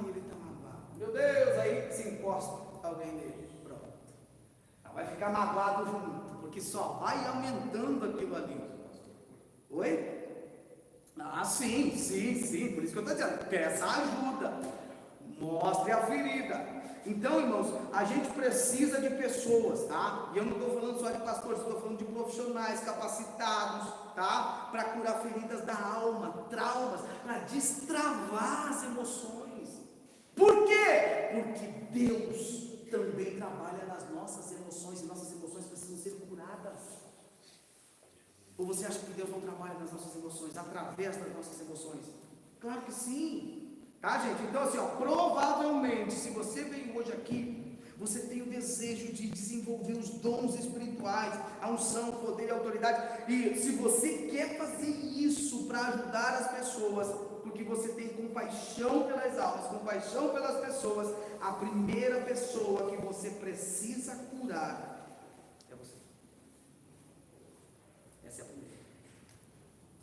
Ele está magoado. Meu Deus, aí se encosta alguém nele. Pronto. Ela vai ficar magoado junto, porque só vai aumentando aquilo ali. Oi? Sim. Por isso que eu estou dizendo. Peça ajuda. Mostre a ferida. Então, irmãos, a gente precisa de pessoas, tá? E eu não estou falando só de pastores, estou falando de profissionais capacitados, tá? Para curar feridas da alma, traumas, para destravar as emoções. Por quê? Porque Deus também trabalha nas nossas emoções, e nossas emoções precisam ser curadas. Ou você acha que Deus não trabalha nas nossas emoções, através das nossas emoções? Claro que sim. Tá, gente? Então, assim, provavelmente, se você veio hoje aqui, você tem o desejo de desenvolver os dons espirituais, a unção, o poder e a autoridade. E se você quer fazer isso para ajudar as pessoas, porque você tem compaixão pelas almas, compaixão pelas pessoas, a primeira pessoa que você precisa curar é você. Essa é a primeira.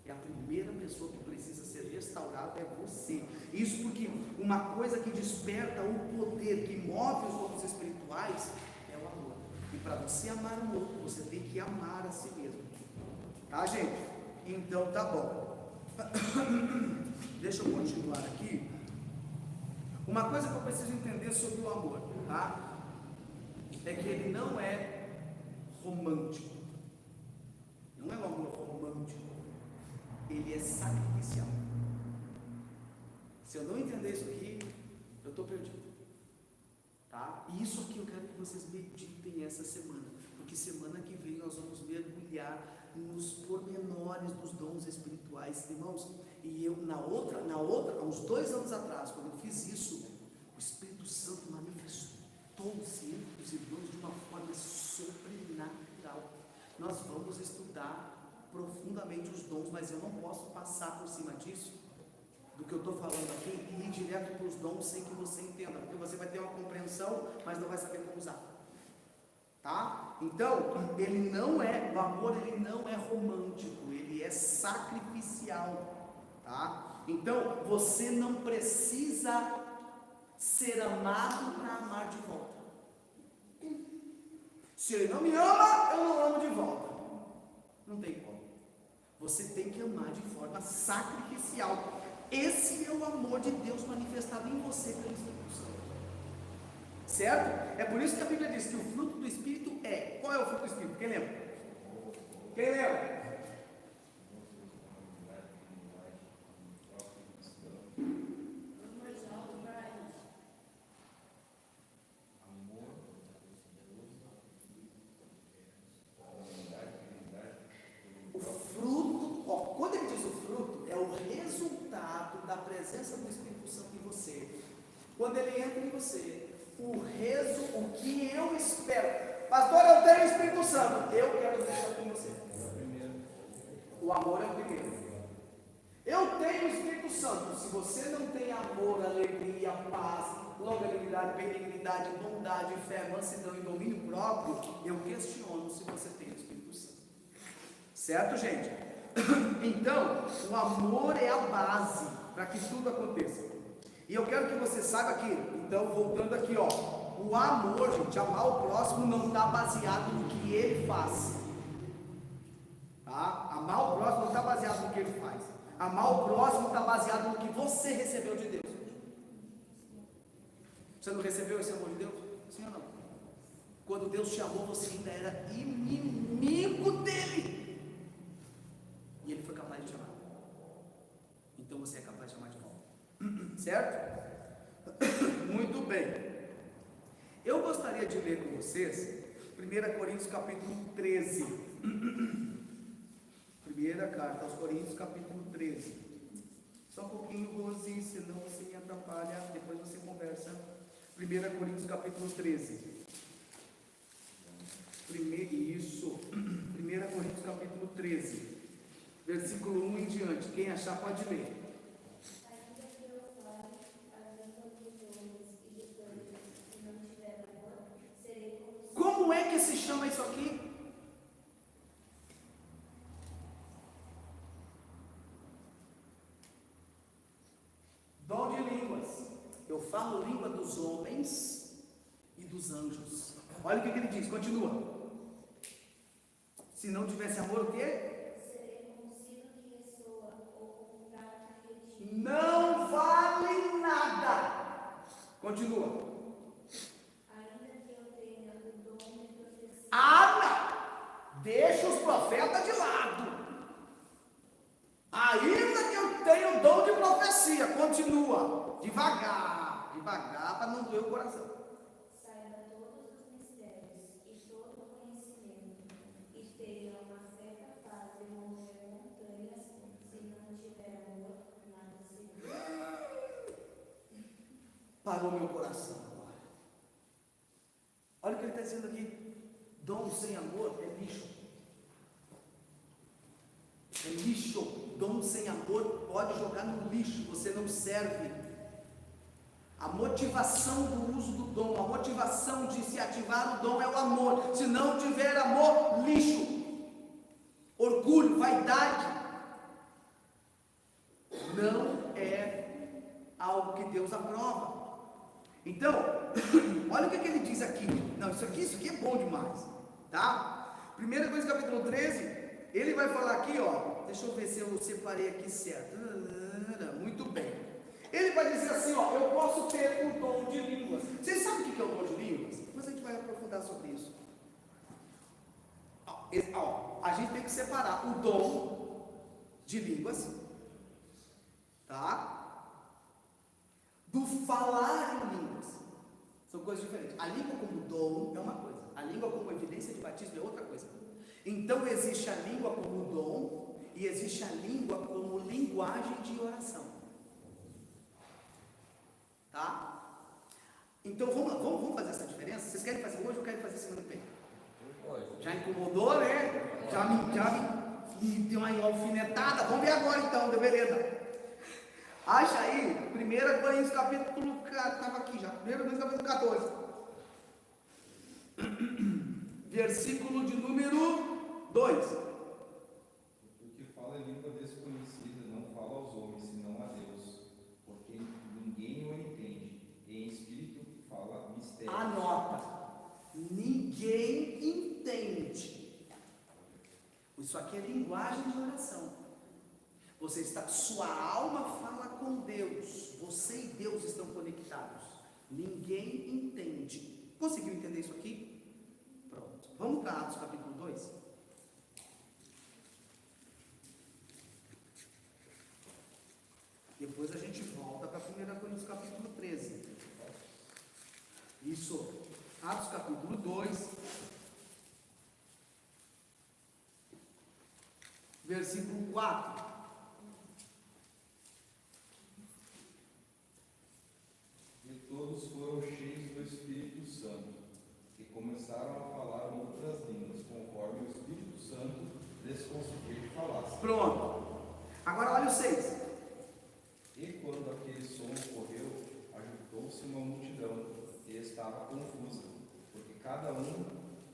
É a primeira pessoa que precisa ser restaurada, é você. Isso porque uma coisa que desperta o poder, que move os dons espirituais, é o amor. E para você amar o outro, você tem que amar a si mesmo. Tá, gente? Então tá bom. Deixa eu continuar aqui. Uma coisa que eu preciso entender sobre o amor, tá? É que ele não é romântico. Não é um amor romântico. Ele é sacrificial. Se eu não entender isso aqui, eu estou perdido. Tá? E isso aqui eu quero que vocês meditem essa semana, porque semana que vem nós vamos mergulhar nos pormenores dos dons espirituais, irmãos. E eu, na outra, há uns 2 anos atrás, quando eu fiz isso, o Espírito Santo manifestou-se entre os irmãos de uma forma sobrenatural. nós vamos estudar profundamente os dons, mas eu não posso passar por cima disso, do que eu estou falando aqui, e ir direto para os dons sem que você entenda, porque você vai ter uma compreensão, mas não vai saber como usar. Tá? Então, o amor ele não é romântico, ele é sacrificial. Tá? Então, você não precisa ser amado para amar de volta. Se ele não me ama, eu não amo de volta. Não tem como. Você tem que amar de forma sacrificial. Esse é o amor de Deus manifestado em você pelo Espírito Santo. Certo? É por isso que a Bíblia diz que o fruto do Espírito é. Qual é o fruto do Espírito? Quem lembra? Quem lembra? O fruto, quando ele diz o fruto, é o resultado da presença do Espírito Santo em você. Quando ele entra em você, o que eu espero, pastor, eu tenho o Espírito Santo, eu quero deixar com você. O amor é o primeiro. Eu tenho o Espírito Santo. Se você não tem amor, alegria, paz, longanimidade, benignidade, bondade, fé, mansidão e domínio próprio, eu questiono se você tem o Espírito Santo. Certo, gente? Então, o amor é a base para que tudo aconteça. E eu quero que você saiba que, então, voltando aqui, o amor, gente, amar o próximo não está baseado no que ele faz. Tá? Amar o próximo não está baseado no que ele faz. Amar o próximo está baseado no que você recebeu de Deus. Você não recebeu esse amor de Deus? Sim ou não? Quando Deus te amou, você ainda era inimigo dele. E ele foi capaz de te amar. Então você é capaz de amar de volta. Certo? Muito bem. Eu gostaria de ler com vocês 1 Coríntios capítulo 13. Primeira carta aos Coríntios capítulo 13. Só um pouquinho, Rose, senão você me atrapalha, depois você conversa. 1 Coríntios capítulo 13. Isso. 1 Coríntios capítulo 13. Versículo 1 em diante. Quem achar pode ler. Como é que se chama isso aqui? Dom de línguas. Eu falo língua dos homens e dos anjos. Olha o que ele diz, continua. Se não tivesse amor, o quê? Não vale nada. Continua. Deixa os profetas de lado. Ainda que eu tenha o dom de profecia, continua. Devagar, para não doer o coração. Saiba todos os mistérios e todo o conhecimento, e tenha uma fé capaz de mover montanhas, se não tiver amor, nada se. Parou meu coração agora. Olha o que ele está dizendo aqui. Dom sem amor é lixo. É lixo. Dom sem amor pode jogar no lixo. Você não serve. A motivação do uso do dom, a motivação de se ativar o dom é o amor. Se não tiver amor, lixo. Orgulho, vaidade. Não é algo que Deus aprova. Então, olha o que ele diz aqui. Não, isso aqui é bom demais. Tá? 1 Coríntios capítulo 13, ele vai falar aqui, deixa eu ver se eu separei aqui certo. Muito bem. Ele vai dizer assim, eu posso ter o dom de línguas. Vocês sabem o que é o dom de línguas? Depois a gente vai aprofundar sobre isso. A gente tem que separar o dom de línguas, tá? Do falar em línguas. São coisas diferentes. A língua como dom é uma coisa. A língua como evidência de batismo é outra coisa. Então existe a língua como dom e existe a língua como linguagem de oração. Tá? Então vamos fazer essa diferença? Vocês querem fazer hoje ou querem fazer semana que vem? Já incomodou, né? Já me deu uma alfinetada. Vamos ver agora então, beleza? Acha aí, 1 Coríntios capítulo, estava aqui já, 1 Coríntios capítulo 14, versículo de número 2. O que fala em língua desconhecida não fala aos homens, senão a Deus, porque ninguém o entende. Em espírito fala mistério. Anota, ninguém entende. Isso aqui é linguagem de oração. Sua alma fala com Deus, você e Deus estão conectados. Ninguém entende. Conseguiu entender isso aqui? Pronto. Vamos para Atos capítulo 2. Depois a gente volta para 1 Coríntios capítulo 13. Isso. Atos capítulo 2. Versículo 4. Todos foram cheios do Espírito Santo e começaram a falar outras línguas, conforme o Espírito Santo lhes concedia que falassem. Pronto. Agora olha o 6. E quando aquele som ocorreu, ajuntou-se uma multidão e estava confusa, porque cada um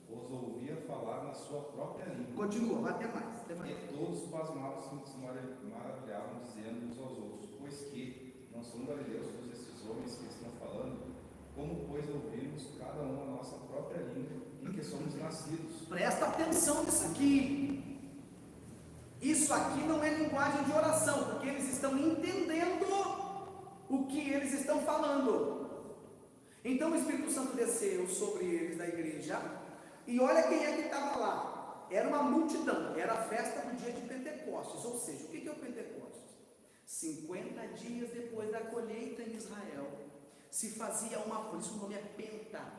os ouvia falar na sua própria língua. Continua, vai ter mais. E todos pasmavam-se e se maravilhavam, dizendo uns aos outros: pois que não são galileus todos esses homens que estão falando? Como, pois, ouvimos cada um a nossa própria língua em que somos nascidos? Presta atenção nisso aqui. Isso aqui não é linguagem de oração, porque eles estão entendendo o que eles estão falando. Então o Espírito Santo desceu sobre eles da igreja, e olha quem é que estava lá. Era uma multidão, era a festa do dia de Pentecostes. Ou seja, o que é o Pentecostes? 50 dias depois da colheita em Israel, se fazia por isso o nome é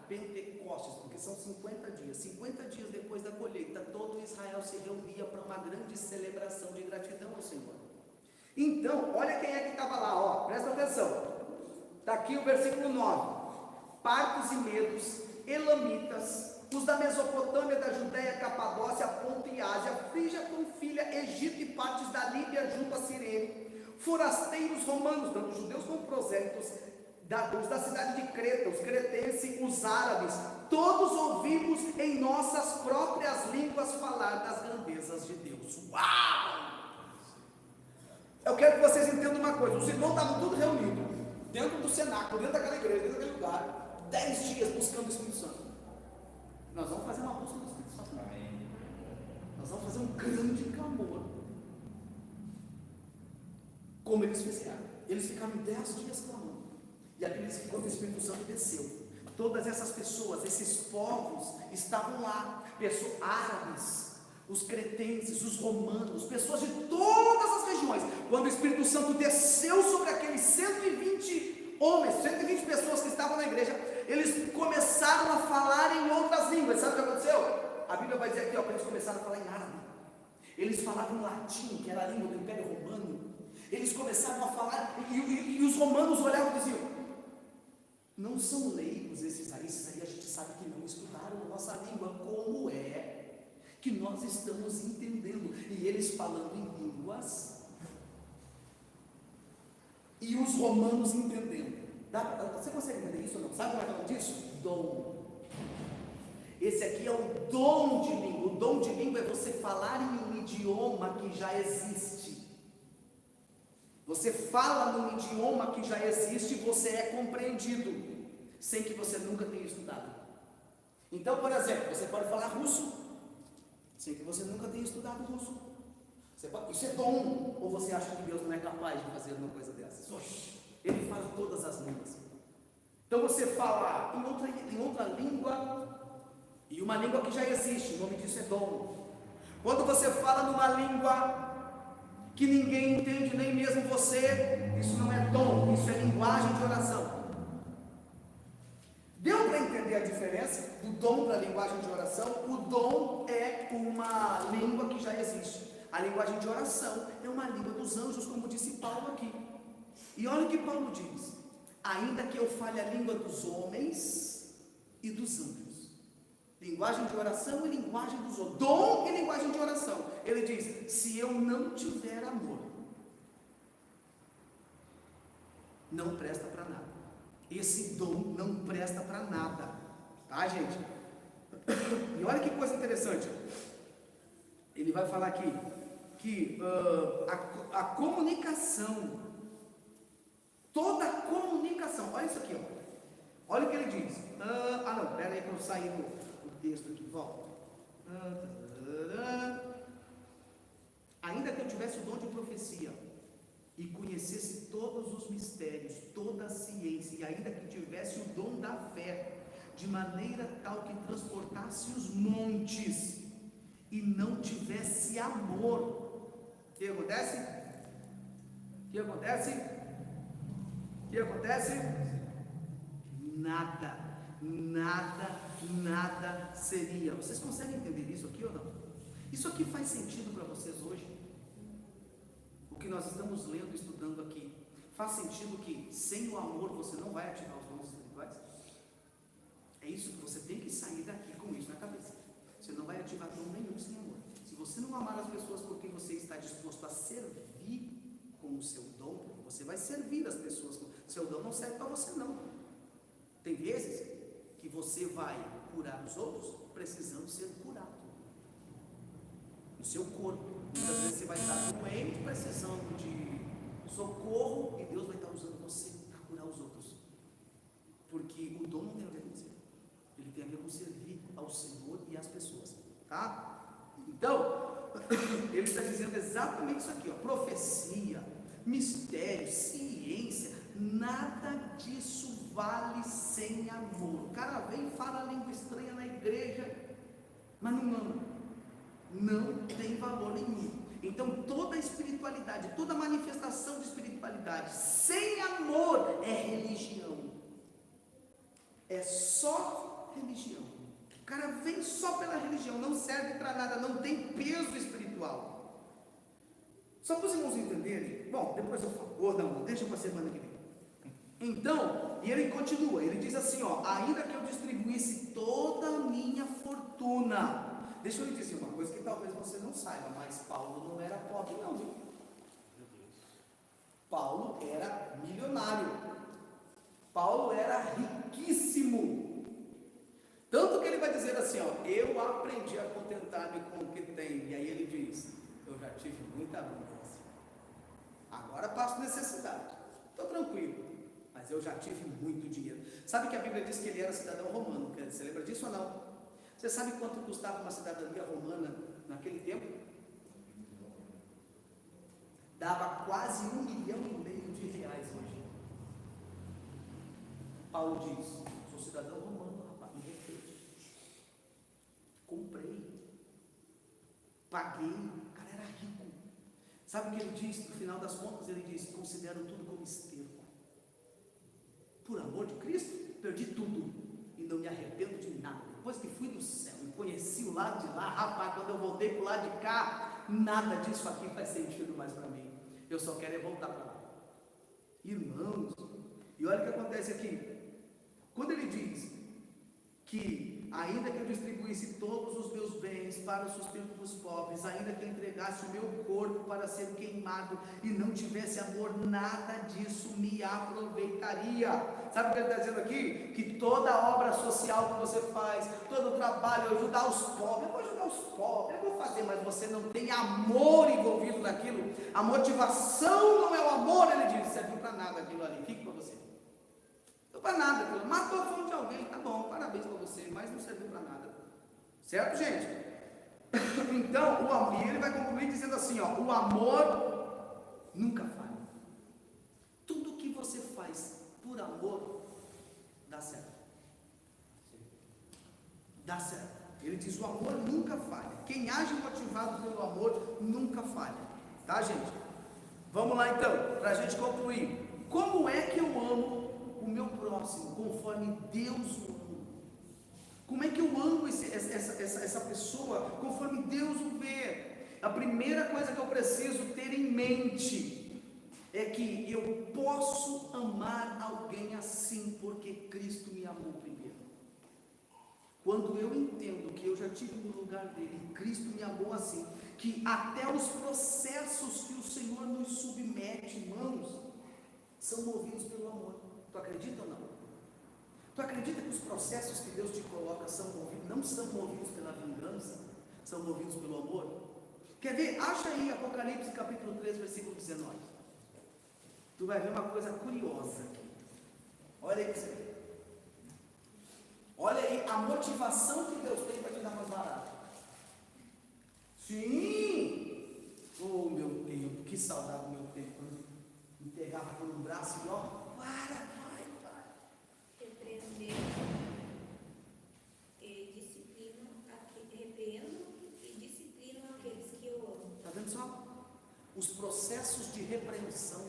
Pentecostes, porque são 50 dias. 50 dias depois da colheita, todo Israel se reunia para uma grande celebração de gratidão ao Senhor. Então, olha quem é que estava lá, ó, presta atenção. Está aqui o versículo 9. Partos e medos, elamitas, os da Mesopotâmia, da Judéia, Capadócia, Ponto e Ásia, Frígia, Panfilha, Egito e partes da Líbia junto a Cirene, forasteiros romanos, tanto judeus como prosélitos, os da cidade de Creta, os cretenses, os árabes, todos ouvimos em nossas próprias línguas falar das grandezas de Deus. Uau! Eu quero que vocês entendam uma coisa: os irmãos estavam todos reunidos dentro do cenáculo, dentro daquela igreja, dentro daquele lugar, 10 dias buscando o Espírito Santo. Nós vamos fazer uma busca do Espírito Santo. Amém. Nós vamos fazer um grande clamor, como eles fizeram. Eles ficaram 10 dias clamando. E aqueles quando o Espírito Santo desceu, todas essas pessoas, esses povos estavam lá, pessoas árabes, os cretenses, os romanos, pessoas de todas as regiões. Quando o Espírito Santo desceu sobre aqueles 120 homens, 120 pessoas que estavam na igreja, eles começaram a falar em outras línguas. Sabe o que aconteceu? A Bíblia vai dizer aqui, ó, que eles começaram a falar em árabe. Eles falavam latim, que era a língua do Império Romano. Eles começaram a falar, e os romanos olhavam e diziam: não são leigos esses aí a gente sabe que não estudaram a nossa língua. Como é que nós estamos entendendo? E eles falando em línguas, e os romanos entendendo. Você consegue entender isso ou não? Sabe como é que é o nome disso? Dom. Esse aqui é o dom de língua. O dom de língua é você falar em um idioma que já existe. Você fala num idioma que já existe e você é compreendido, sem que você nunca tenha estudado. Então, por exemplo, você pode falar russo, sem que você nunca tenha estudado russo. Isso é dom. Ou você acha que Deus não é capaz de fazer uma coisa dessas? Oxi, Ele faz todas as línguas. Então você fala em outra língua, e uma língua que já existe, o nome disso é dom. Quando você fala numa língua que ninguém entende, nem mesmo você, isso não é dom, isso é linguagem de oração. Deu para entender a diferença do dom para a linguagem de oração? O dom é uma língua que já existe. A linguagem de oração é uma língua dos anjos, como disse Paulo aqui. E olha o que Paulo diz: ainda que eu fale a língua dos homens e dos anjos. Linguagem de oração e linguagem dos outros. Dom e linguagem de oração. Ele diz: se eu não tiver amor, não presta para nada. Esse dom não presta para nada. Tá, gente? E olha que coisa interessante. Ele vai falar aqui que a comunicação, toda a comunicação, olha isso aqui, ó. Olha o que ele diz. Não, pera aí que eu saí do texto aqui, volta. Ainda que eu tivesse o dom de profecia e conhecesse todos os mistérios, toda a ciência, e ainda que tivesse o dom da fé, de maneira tal que transportasse os montes, e não tivesse amor, o que acontece? O que acontece? O que acontece? Nada seria. Vocês conseguem entender isso aqui ou não? Isso aqui faz sentido para vocês hoje? O que nós estamos lendo e estudando aqui, faz sentido que sem o amor você não vai ativar os dons espirituais? É isso que você tem que sair daqui com isso na cabeça. Você não vai ativar dom nenhum sem amor. Se você não amar as pessoas porque você está disposto a servir com o seu dom, você vai servir as pessoas. Seu dom não serve para você não. Tem vezes que você vai curar os outros precisando ser curado no seu corpo. Muitas vezes você vai estar doente, precisando de socorro, e Deus vai estar usando você para curar os outros, porque o dom não tem a ver com você, ele tem a ver com servir ao Senhor e às pessoas, tá? Então ele está dizendo exatamente isso aqui, ó: profecia, mistério, ciência, nada disso vale sem amor. O cara vem e fala língua estranha na igreja, mas não ama, não tem valor nenhum. Então toda espiritualidade, toda manifestação de espiritualidade sem amor é religião, é só religião. O cara vem só pela religião, não serve para nada, não tem peso espiritual. Só para os irmãos entenderem, bom, depois eu falo, ou não, deixa para a semana que vem. Então, e ele continua, ele diz assim, ó: ainda que eu distribuísse toda a minha fortuna. Deixa eu lhe dizer uma coisa que talvez você não saiba, mas Paulo não era pobre não, viu? Paulo era milionário, Paulo era riquíssimo, tanto que ele vai dizer assim, ó: eu aprendi a contentar-me com o que tenho. E aí ele diz: eu já tive muita abundância, agora passo necessidade, estou tranquilo, mas eu já tive muito dinheiro. Sabe que a Bíblia diz que ele era cidadão romano? Você lembra disso ou não? Você sabe quanto custava uma cidadania romana naquele tempo? Dava quase R$1,5 milhão hoje. Paulo diz: sou cidadão romano, rapaz, me respeite. Comprei, paguei, o cara era rico. Sabe o que ele diz? No final das contas ele diz: considero tudo como esterco. Por amor de Cristo, perdi tudo e não me arrependo de nada. Depois que fui do céu e conheci o lado de lá, rapaz, quando eu voltei para o lado de cá, nada disso aqui faz sentido mais para mim. Eu só quero é voltar para lá. Irmãos, e olha o que acontece aqui. Quando ele diz que ainda que eu distribuísse todos os meus bens para o sustento dos pobres, ainda que eu entregasse o meu corpo para ser queimado e não tivesse amor, nada disso me aproveitaria. Sabe o que ele está dizendo aqui? Que toda obra social que você faz, todo trabalho, ajudar os pobres, eu vou ajudar os pobres, eu vou fazer, mas você não tem amor envolvido naquilo, a motivação não é o amor, ele diz, serve para nada aquilo ali, fique para você. Não para nada, aquilo. Matou a fome de alguém, tá bom, parabéns para você, mas não serviu para nada. Certo, gente? Então, o amor, e ele vai concluir dizendo assim, ó: o amor nunca falha. Tudo que você faz por amor dá certo. Dá certo. Ele diz: o amor nunca falha. Quem age motivado pelo amor nunca falha. Tá, gente? Vamos lá então, para a gente concluir. Como é que eu amo o meu próximo conforme Deus o ama? Como é que eu amo essa pessoa conforme Deus o vê? A primeira coisa que eu preciso ter em mente é que eu posso amar alguém assim porque Cristo me amou primeiro. Quando eu entendo que eu já estive no lugar dele, e Cristo me amou assim, que até os processos que o Senhor nos submete, irmãos, são movidos pelo amor. Tu acredita ou não? Tu acredita que os processos que Deus te coloca não são movidos pela vingança, são movidos pelo amor? Quer ver? Acha aí Apocalipse capítulo 3, versículo 19. Tu vai ver uma coisa curiosa aqui. Olha aí para você ver. Olha aí a motivação que Deus tem para te dar mais barato. Sim! Oh meu tempo, que saudade do meu tempo. Me pegava por um braço e ó, para. Repreendo e disciplino aqueles que eu amo. Está vendo só? Os processos de repreensão,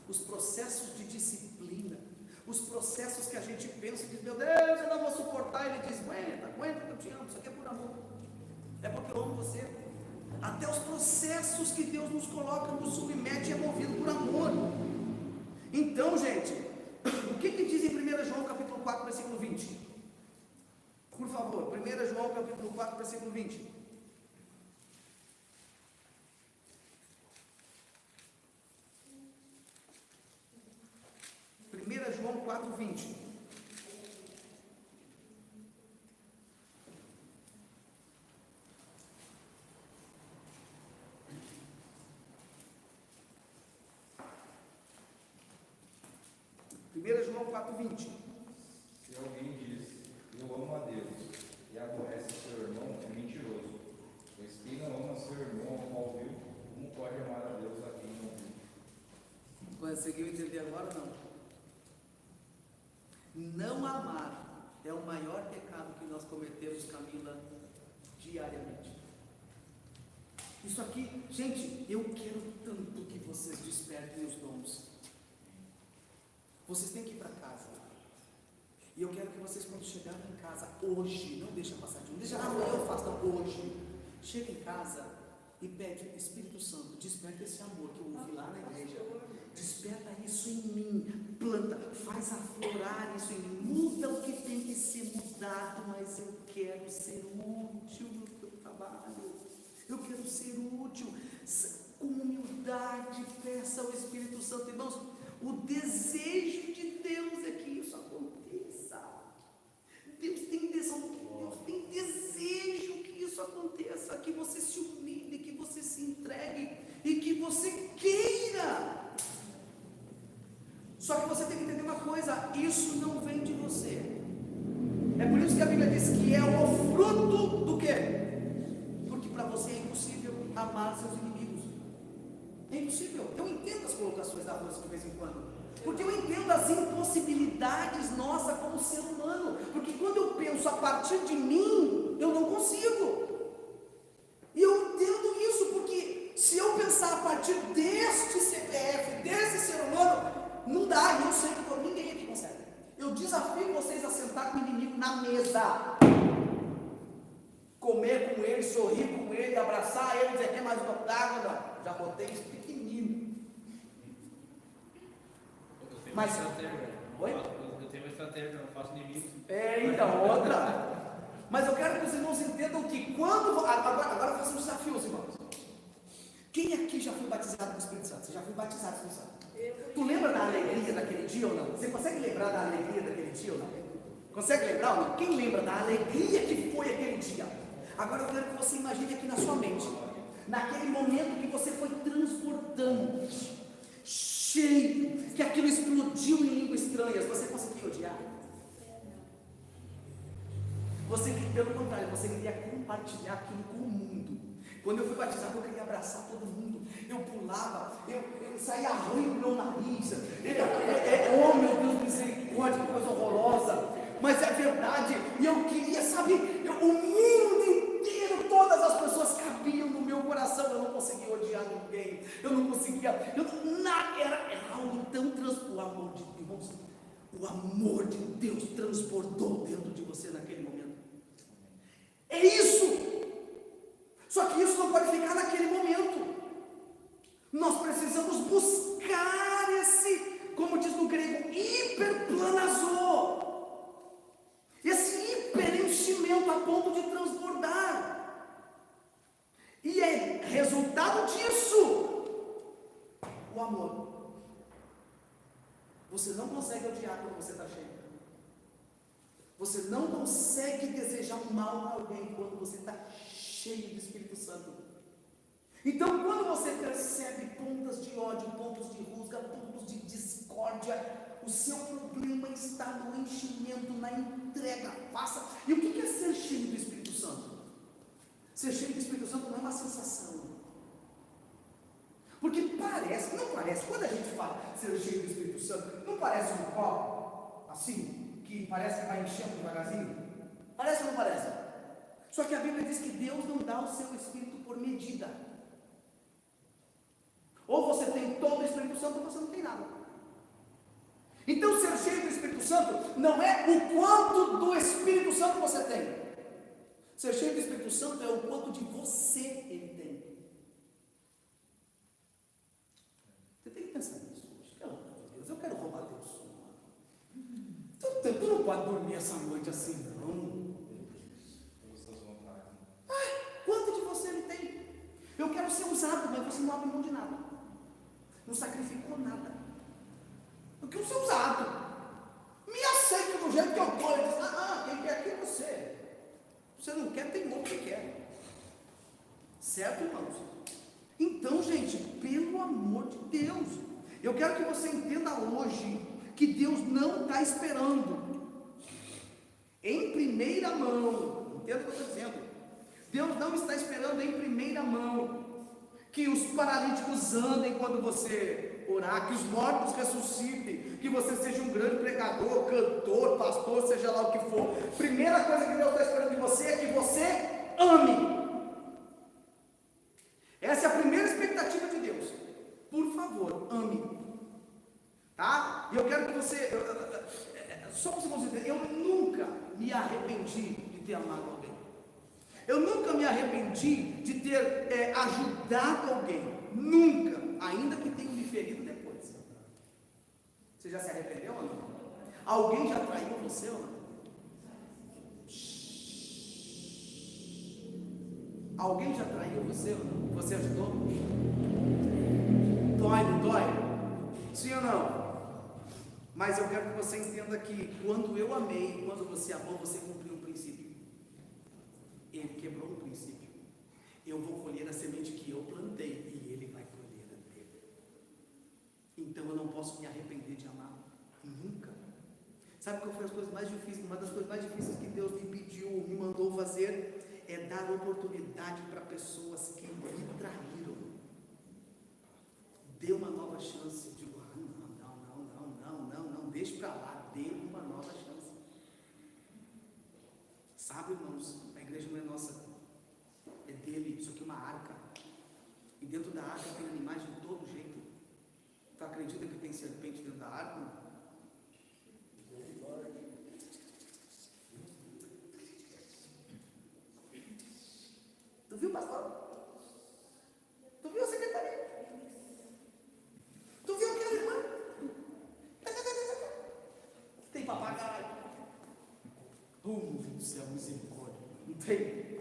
os processos de disciplina, os processos que a gente pensa, diz, meu Deus, eu não vou suportar, ele diz, aguenta que eu te amo, isso aqui é por amor, é porque eu amo você. Até os processos que Deus nos coloca, nos submete, é movido por amor. Então, gente, o que diz em 1 João capítulo 4, versículo 20? Por favor, 1 João capítulo 4, versículo 20. João 4, 20. João 4, 20. Se alguém diz, eu amo a Deus, e aborrece seu irmão, é mentiroso. Pois quem não ama seu irmão ao qual viu, como pode amar a Deus a quem não viu? Conseguiu entender agora ou não? Não amar é o maior pecado que nós cometemos, Camila, diariamente. Isso aqui, gente, eu quero tanto que vocês despertem os dons. Vocês têm que ir para casa. E eu quero que vocês, quando chegarem em casa, hoje, não deixa passar de um, deixa amanhã eu faço, não, hoje. Chega em casa e pede, Espírito Santo, desperta esse amor que eu ouvi lá na igreja. Desperta isso em mim, planta, faz aflorar isso em mim, muda o que tem que ser mudado, mas eu quero ser útil no teu trabalho, eu quero ser útil, com humildade, peça ao Espírito Santo, irmãos, o desejo de Deus é que isso aconteça, Deus tem desejo que isso aconteça, que você se humilhe, que você se entregue, e que você queira. Só que você tem que entender uma coisa, isso não vem de você. É por isso que a Bíblia diz que é o fruto do quê? Porque para você é impossível amar seus inimigos. É impossível. Eu entendo as colocações da Rosa de vez em quando, porque eu entendo as impossibilidades nossas como ser humano. Porque quando eu penso a partir de mim, eu não consigo. E eu entendo isso, porque se eu pensar a partir deste CPF, desse ser humano, não dá, e eu sei que ninguém aqui consegue. Eu desafio vocês a sentar com o inimigo na mesa, comer com ele, sorrir com ele, abraçar ele, dizer, quer mais um copo d'água? Não, já botei isso pequenino. Mas, oi? Eu tenho uma estratégia, eu não faço inimigos. Então, outra. Mas eu quero que os irmãos entendam que quando... Agora façam um desafio, irmãos. Quem aqui já foi batizado com o Espírito Santo? Você já foi batizado com o Espírito Santo? Tu lembra da alegria daquele dia ou não? Você consegue lembrar da alegria daquele dia ou não? Consegue lembrar ou não? Quem lembra da alegria que foi aquele dia? Agora eu quero que você imagine aqui na sua mente, naquele momento que você foi transbordante, cheio, que aquilo explodiu em línguas estranhas, você conseguia odiar? Pelo contrário, você queria compartilhar aquilo com o mundo. Quando eu fui batizado, eu queria abraçar todo mundo. Eu pulava, eu saía ruim no meu nariz. Oh meu Deus, misericórdia, que coisa horrorosa. Mas é verdade. E eu queria, sabe, o mundo inteiro, todas as pessoas cabiam no meu coração. Eu não conseguia odiar ninguém. Eu não conseguia. Era algo tão transbordante. O amor de Deus transbordou dentro de você naquele momento. É isso. Só que isso não pode ficar naquele momento. Nós precisamos buscar esse, como diz no grego, hiperplanazô. Esse hiperenchimento, ponto de transbordar. E é resultado disso o amor. Você não consegue odiar quando você está cheio. Você não consegue desejar o mal a alguém quando você está cheio do Espírito Santo. Então, quando você percebe pontas de ódio, pontos de rusga, pontos de discórdia, o seu problema está no enchimento, na entrega. Faça. E o que é ser cheio do Espírito Santo? Ser cheio do Espírito Santo não é uma sensação. Porque parece, não parece, quando a gente fala ser cheio do Espírito Santo, não parece um copo assim, que parece que vai enchendo devagarzinho? Parece ou não parece? Só que a Bíblia diz que Deus não dá o seu Espírito por medida. Ou você tem todo o Espírito Santo ou você não tem nada. Então ser cheio do Espírito Santo não é o quanto do Espírito Santo você tem. Ser cheio do Espírito Santo é o quanto de você ele tem. Você tem que pensar nisso. Deus, eu quero roubar teu sono. Tu não pode dormir essa noite assim, não. Quanto de você ele tem? Eu quero ser usado, mas você não abre mão de nada. Não sacrificou nada. Eu quero ser usado. Me aceita do jeito que eu estou. Ele diz, quem quer aqui é você. Você não quer, tem outro que quer. Certo, irmãos? Então, gente, pelo amor de Deus, eu quero que você entenda hoje que Deus não está esperando. Em primeira mão, entenda o que eu estou dizendo. Deus não está esperando em primeira mão que os paralíticos andem quando você orar, que os mortos ressuscitem, que você seja um grande pregador, cantor, pastor, seja lá o que for. Primeira coisa que Deus está esperando de você é que você ame. Essa é a primeira expectativa de Deus. Por favor, ame. Tá? E eu quero que você, só para você entender, eu nunca me arrependi de ter amado alguém. Eu nunca me arrependi de ter ajudado alguém. Nunca. Ainda que tenha me ferido depois. Você já se arrependeu ou não? Alguém já traiu você ou não? Alguém já traiu você ou não? Você ajudou? Dói, não dói? Sim ou não? Mas eu quero que você entenda que quando eu amei, quando você amou, você cumpriu um princípio. Ele quebrou um princípio. Eu vou colher a semente que eu plantei e ele vai colher a dele. Então eu não posso me arrepender de amar. Nunca. Sabe qual foi as coisas mais difíceis? Uma das coisas mais difíceis que Deus me pediu, me mandou fazer, é dar oportunidade para pessoas que me traíram. Dê uma nova chance. Eu digo, não, deixe para lá. Dê uma nova chance. Sabe, irmãos, a igreja não é nossa, é dele. Isso aqui é uma arca, e dentro da arca tem animais de todo jeito. Tu acredita que tem serpente dentro da arca? Tu viu, pastor? Tu viu a secretaria? Tu viu aquela irmã? Tem papagaio. Do céu, misericórdia. Não tem?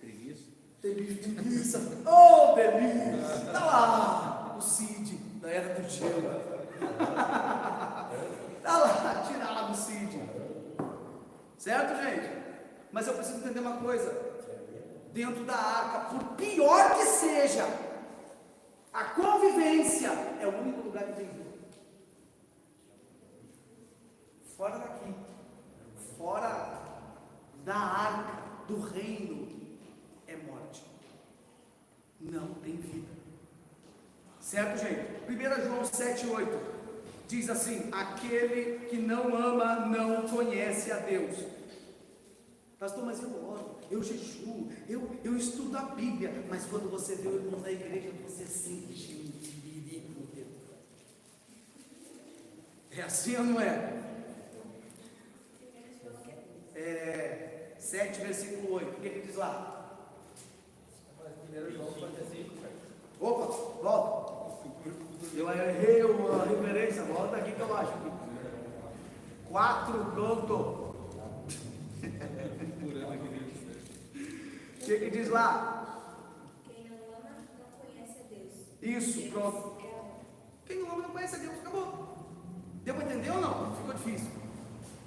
Preguiça. Tem bicho de preguiça. Oh, delícia! Tá lá, o Cid, da era do gelo. Tá lá, tirado o Cid. Certo, gente? Mas eu preciso entender uma coisa. Dentro da arca, por pior que seja, a convivência é o único lugar que tem vida. Fora daqui, fora da arca, do reino, é morte. Não tem vida. Certo, gente? 1 João 7,8 diz assim: aquele que não ama não conhece a Deus. Pastor, mas eu oro, eu jejuo, eu estudo a Bíblia, mas quando você vê o irmão da igreja, você sente um perigo dentro. É assim ou não é? 7, versículo 8, o que ele diz lá? 1 João 45. Opa, volta. Eu errei uma referência, volta aqui que eu acho. 4, pronto. que diz lá? Quem não ama não conhece a Deus. Isso, pronto. É amor. Quem não ama não conhece a Deus, acabou. Deu para entender ou não? Ficou difícil.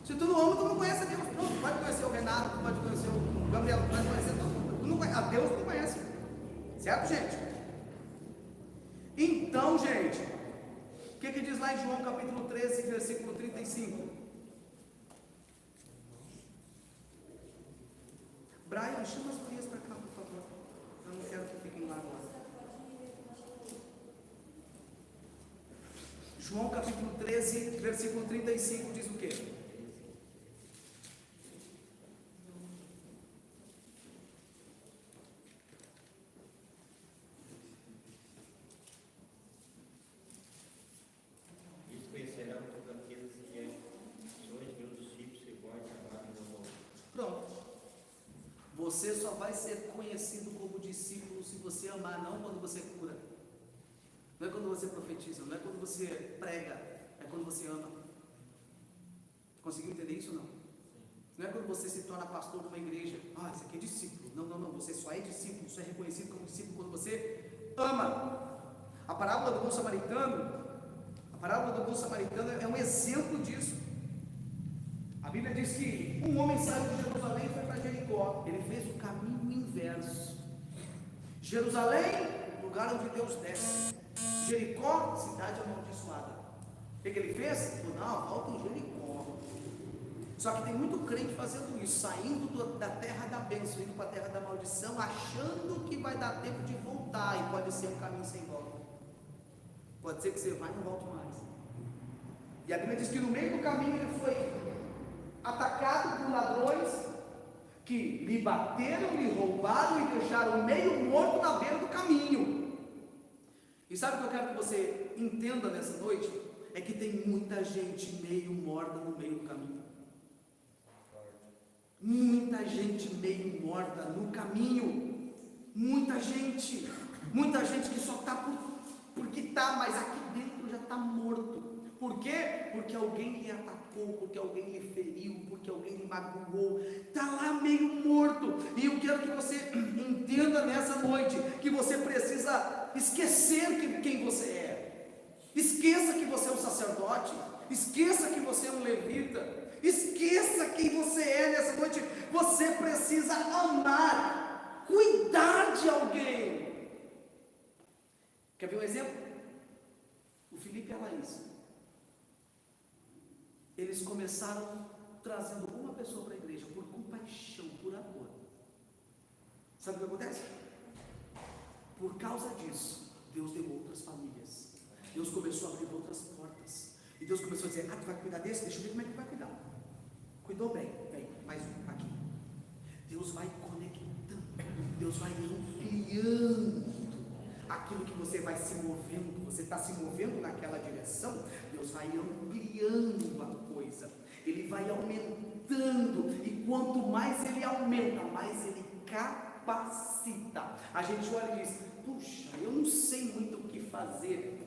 Se tu não ama, tu não conhece a Deus. Pronto, tu pode conhecer o Renato, tu pode conhecer o Gabriel, tu pode conhecer todo mundo. Tu não conhece, a Deus tu não conhece. Certo, gente? Então, gente, o que diz lá em João capítulo 13, versículo 35? Brian, chama as gurias para cá, por favor. Eu não quero que fiquem lá agora. João capítulo 13, versículo 35 diz o quê? Isso conhecerão todos aqueles que sois meus discípulos e vós amados do mundo. Pronto. Você só vai ser conhecido como discípulo se você amar, não quando você cura. Não é quando você profetiza, não é quando você prega, é quando você ama. Conseguiu entender isso ou não? Não é quando você se torna pastor de uma igreja. Ah, isso aqui é discípulo. Não, não, não. Você só é discípulo, só é reconhecido como discípulo quando você ama. A parábola do bom samaritano é um exemplo disso. A Bíblia diz que um homem saiu de Jerusalém e foi para Jericó. Ele fez o caminho inverso. Jerusalém, lugar onde Deus desce. Jericó, cidade amaldiçoada. O que ele fez? Não, volta em Jericó. Só que tem muito crente fazendo isso, saindo da terra da bênção, indo para a terra da maldição, achando que vai dar tempo de voltar, e pode ser um caminho sem volta. Pode ser que você vai e não volte mais. E a Bíblia diz que no meio do caminho ele foi atacado por ladrões que lhe bateram, lhe roubaram e deixaram meio morto na beira do caminho. E sabe o que eu quero que você entenda nessa noite? É que tem muita gente meio morta no meio do caminho. Muita gente meio morta no caminho. Muita gente que só está porque está, mas aqui dentro já está morto. Por quê? Porque alguém lhe atacou, porque alguém lhe feriu, porque alguém lhe magoou. Está lá meio morto. E eu quero que você entenda nessa noite que você precisa esquecer quem você é. Esqueça que você é um sacerdote. Esqueça que você é um levita. Esqueça quem você é nessa noite. Você precisa amar, cuidar de alguém. Quer ver um exemplo? O Felipe e a Laís. Eles começaram trazendo uma pessoa para a igreja por compaixão, por amor. Sabe o que acontece? Por causa disso, Deus deu outras famílias. Deus começou a abrir outras portas. E Deus começou a dizer: tu vai cuidar desse? Deixa eu ver como é que tu vai cuidar. Cuidou bem, vem, mais um aqui. Deus vai conectando, Deus vai ampliando aquilo que você vai se movendo. Você está se movendo naquela direção, Deus vai ampliando a coisa, Ele vai aumentando, e quanto mais Ele aumenta, mais Ele capacita. A gente olha e diz: puxa, eu não sei muito o que fazer.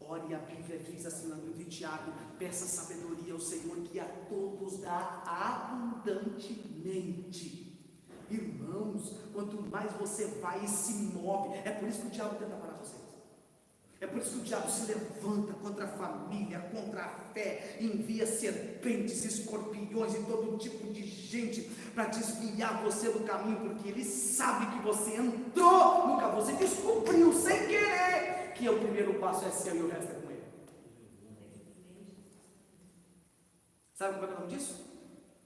Ore, a Bíblia diz assim no livro de Tiago: peça sabedoria ao Senhor, que a todos dá abundantemente. Irmãos, quanto mais você vai e se move, é por isso que o diabo tenta parar vocês. É por isso que o diabo se levanta contra a família, contra a fé, envia serpentes, escorpiões e todo tipo de gente para desviar você do caminho, porque ele sabe que você entrou no caminho, você descobriu sem querer que o primeiro passo é seu e o resto é com ele. Sabe como é o nome disso?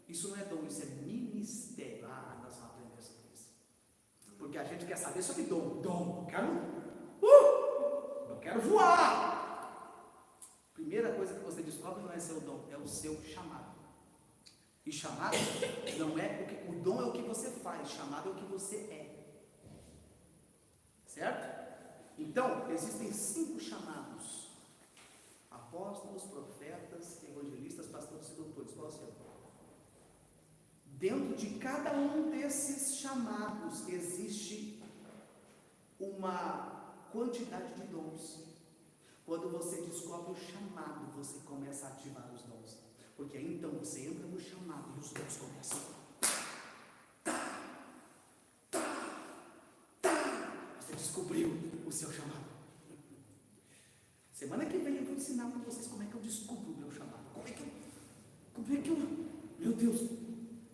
Isso não é dom, isso é ministério. Ah, nós vamos aprender sobre isso. Porque a gente quer saber sobre dom. Dom, eu quero voar. Primeira coisa que você descobre não é seu dom, é o seu chamado. E chamado não é o dom é o que você faz, chamado é o que você é. Certo? Então, existem 5 chamados: apóstolos, profetas, evangelistas, pastores e doutores. Qual é o seu? Dentro de cada um desses chamados existe uma quantidade de dons. Quando você descobre o chamado, você começa a ativar os dons, porque aí então você entra no chamado e os dons começam. descobriu o seu chamado? Semana que vem eu vou ensinar para vocês como é que eu descubro o meu chamado. Como é que eu, meu Deus.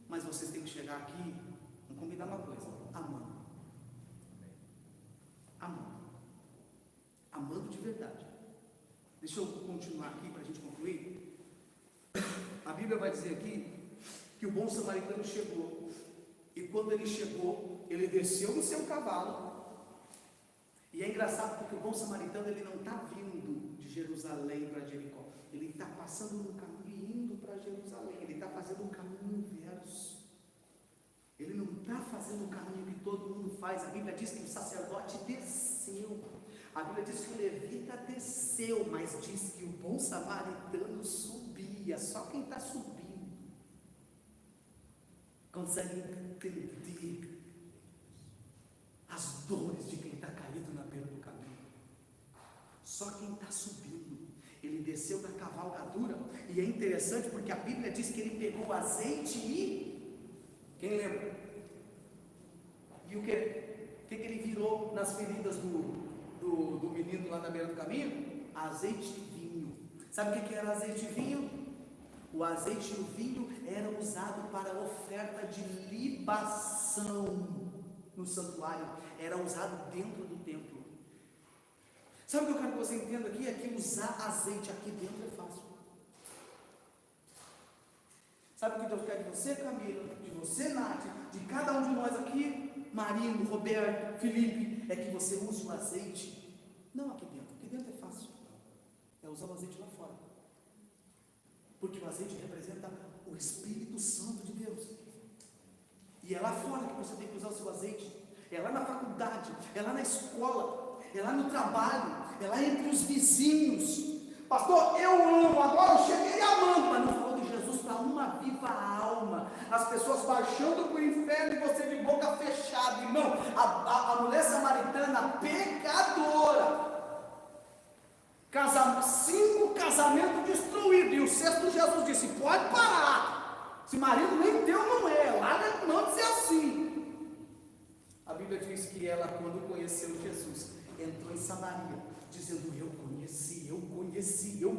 Mas vocês têm que chegar aqui, vamos combinar uma coisa, amando. Amando de verdade. Deixa eu continuar aqui para a gente concluir. A Bíblia vai dizer aqui que o bom samaritano chegou. E quando ele chegou, ele desceu no seu cavalo. E é engraçado porque o bom samaritano, ele não está vindo de Jerusalém para Jericó. Ele está passando no caminho e indo para Jerusalém. Ele está fazendo um caminho inverso. Ele não está fazendo o caminho que todo mundo faz. A Bíblia diz que o sacerdote desceu. A Bíblia diz que o levita desceu, mas diz que o bom samaritano subia. Só quem está subindo consegue entender as dores de quem está caído na beira do caminho. Só quem está subindo. Ele desceu da cavalgadura. E é interessante porque a Bíblia diz que ele pegou azeite e... Quem lembra? E o que? O que ele virou nas feridas do menino lá na beira do caminho? Azeite e vinho. Sabe o que era azeite e vinho? O azeite e o vinho eram usados para a oferta de libação no santuário. Era usado dentro do templo. Sabe o que eu quero que você entenda aqui? É que usar azeite aqui dentro é fácil. Sabe o que Deus quer de você, Camila, de você, Nath, de cada um de nós aqui, Marino, Roberto, Felipe, é que você use o azeite, não aqui dentro. Aqui dentro é fácil. É usar o azeite lá fora. Porque o azeite representa o Espírito Santo de Deus. E é lá fora que você tem que usar o seu azeite. É lá na faculdade, é lá na escola, é lá no trabalho, é lá entre os vizinhos. Pastor, eu amo, agora eu cheguei amando, mas não falou de Jesus para uma viva alma. As pessoas baixando para o inferno e você de boca fechada, irmão. A mulher samaritana pecadora. 5 casamentos destruídos. E o 6º Jesus disse: pode parar. Se marido nem teu não é, larga não de ser assim. A Bíblia diz que ela, quando conheceu Jesus, entrou em Samaria, dizendo: eu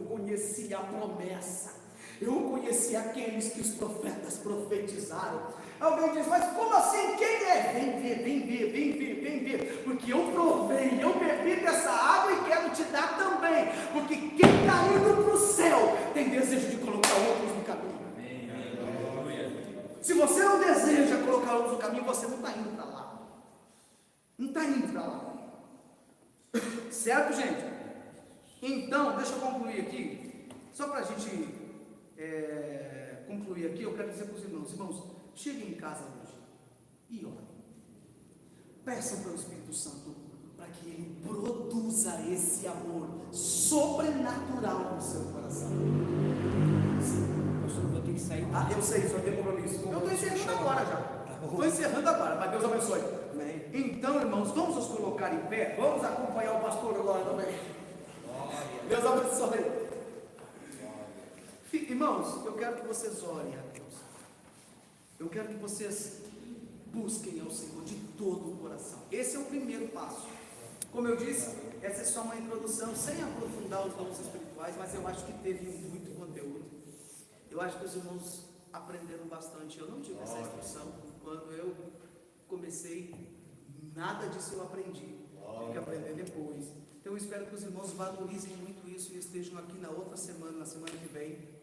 conheci a promessa, eu conheci aqueles que os profetas profetizaram. Alguém diz: mas como assim? Quem é? Vem ver, porque eu provei, eu bebi dessa água e quero te dar também, porque quem está indo para o céu tem desejo de colocar outros no caminho. Se você não deseja colocar outros no caminho, você não está indo para lá. Não está indo para lá. Certo, gente? Então, deixa eu concluir aqui. Só para a gente concluir aqui, eu quero dizer para os irmãos: cheguem em casa hoje e orem. Peçam para o Espírito Santo para que ele produza esse amor sobrenatural no seu coração. Eu vou ter que sair. Eu sei, só tem compromisso. Eu estou encerrando agora já. Estou encerrando agora, mas Deus abençoe. Amém. Então, irmãos, vamos nos colocar em pé. Vamos acompanhar o pastor agora também. Deus abençoe. Irmãos, eu quero que vocês orem a Deus. Eu quero que vocês busquem ao Senhor de todo o coração. Esse é o primeiro passo. Como eu disse, essa é só uma introdução, sem aprofundar os dons espirituais, mas eu acho que teve muito conteúdo. Eu acho que os irmãos aprenderam bastante. Eu não tive essa instrução. Quando eu comecei, nada disso eu aprendi. Tive que aprender depois. Então eu espero que os irmãos valorizem muito isso e estejam aqui na outra semana, na semana que vem,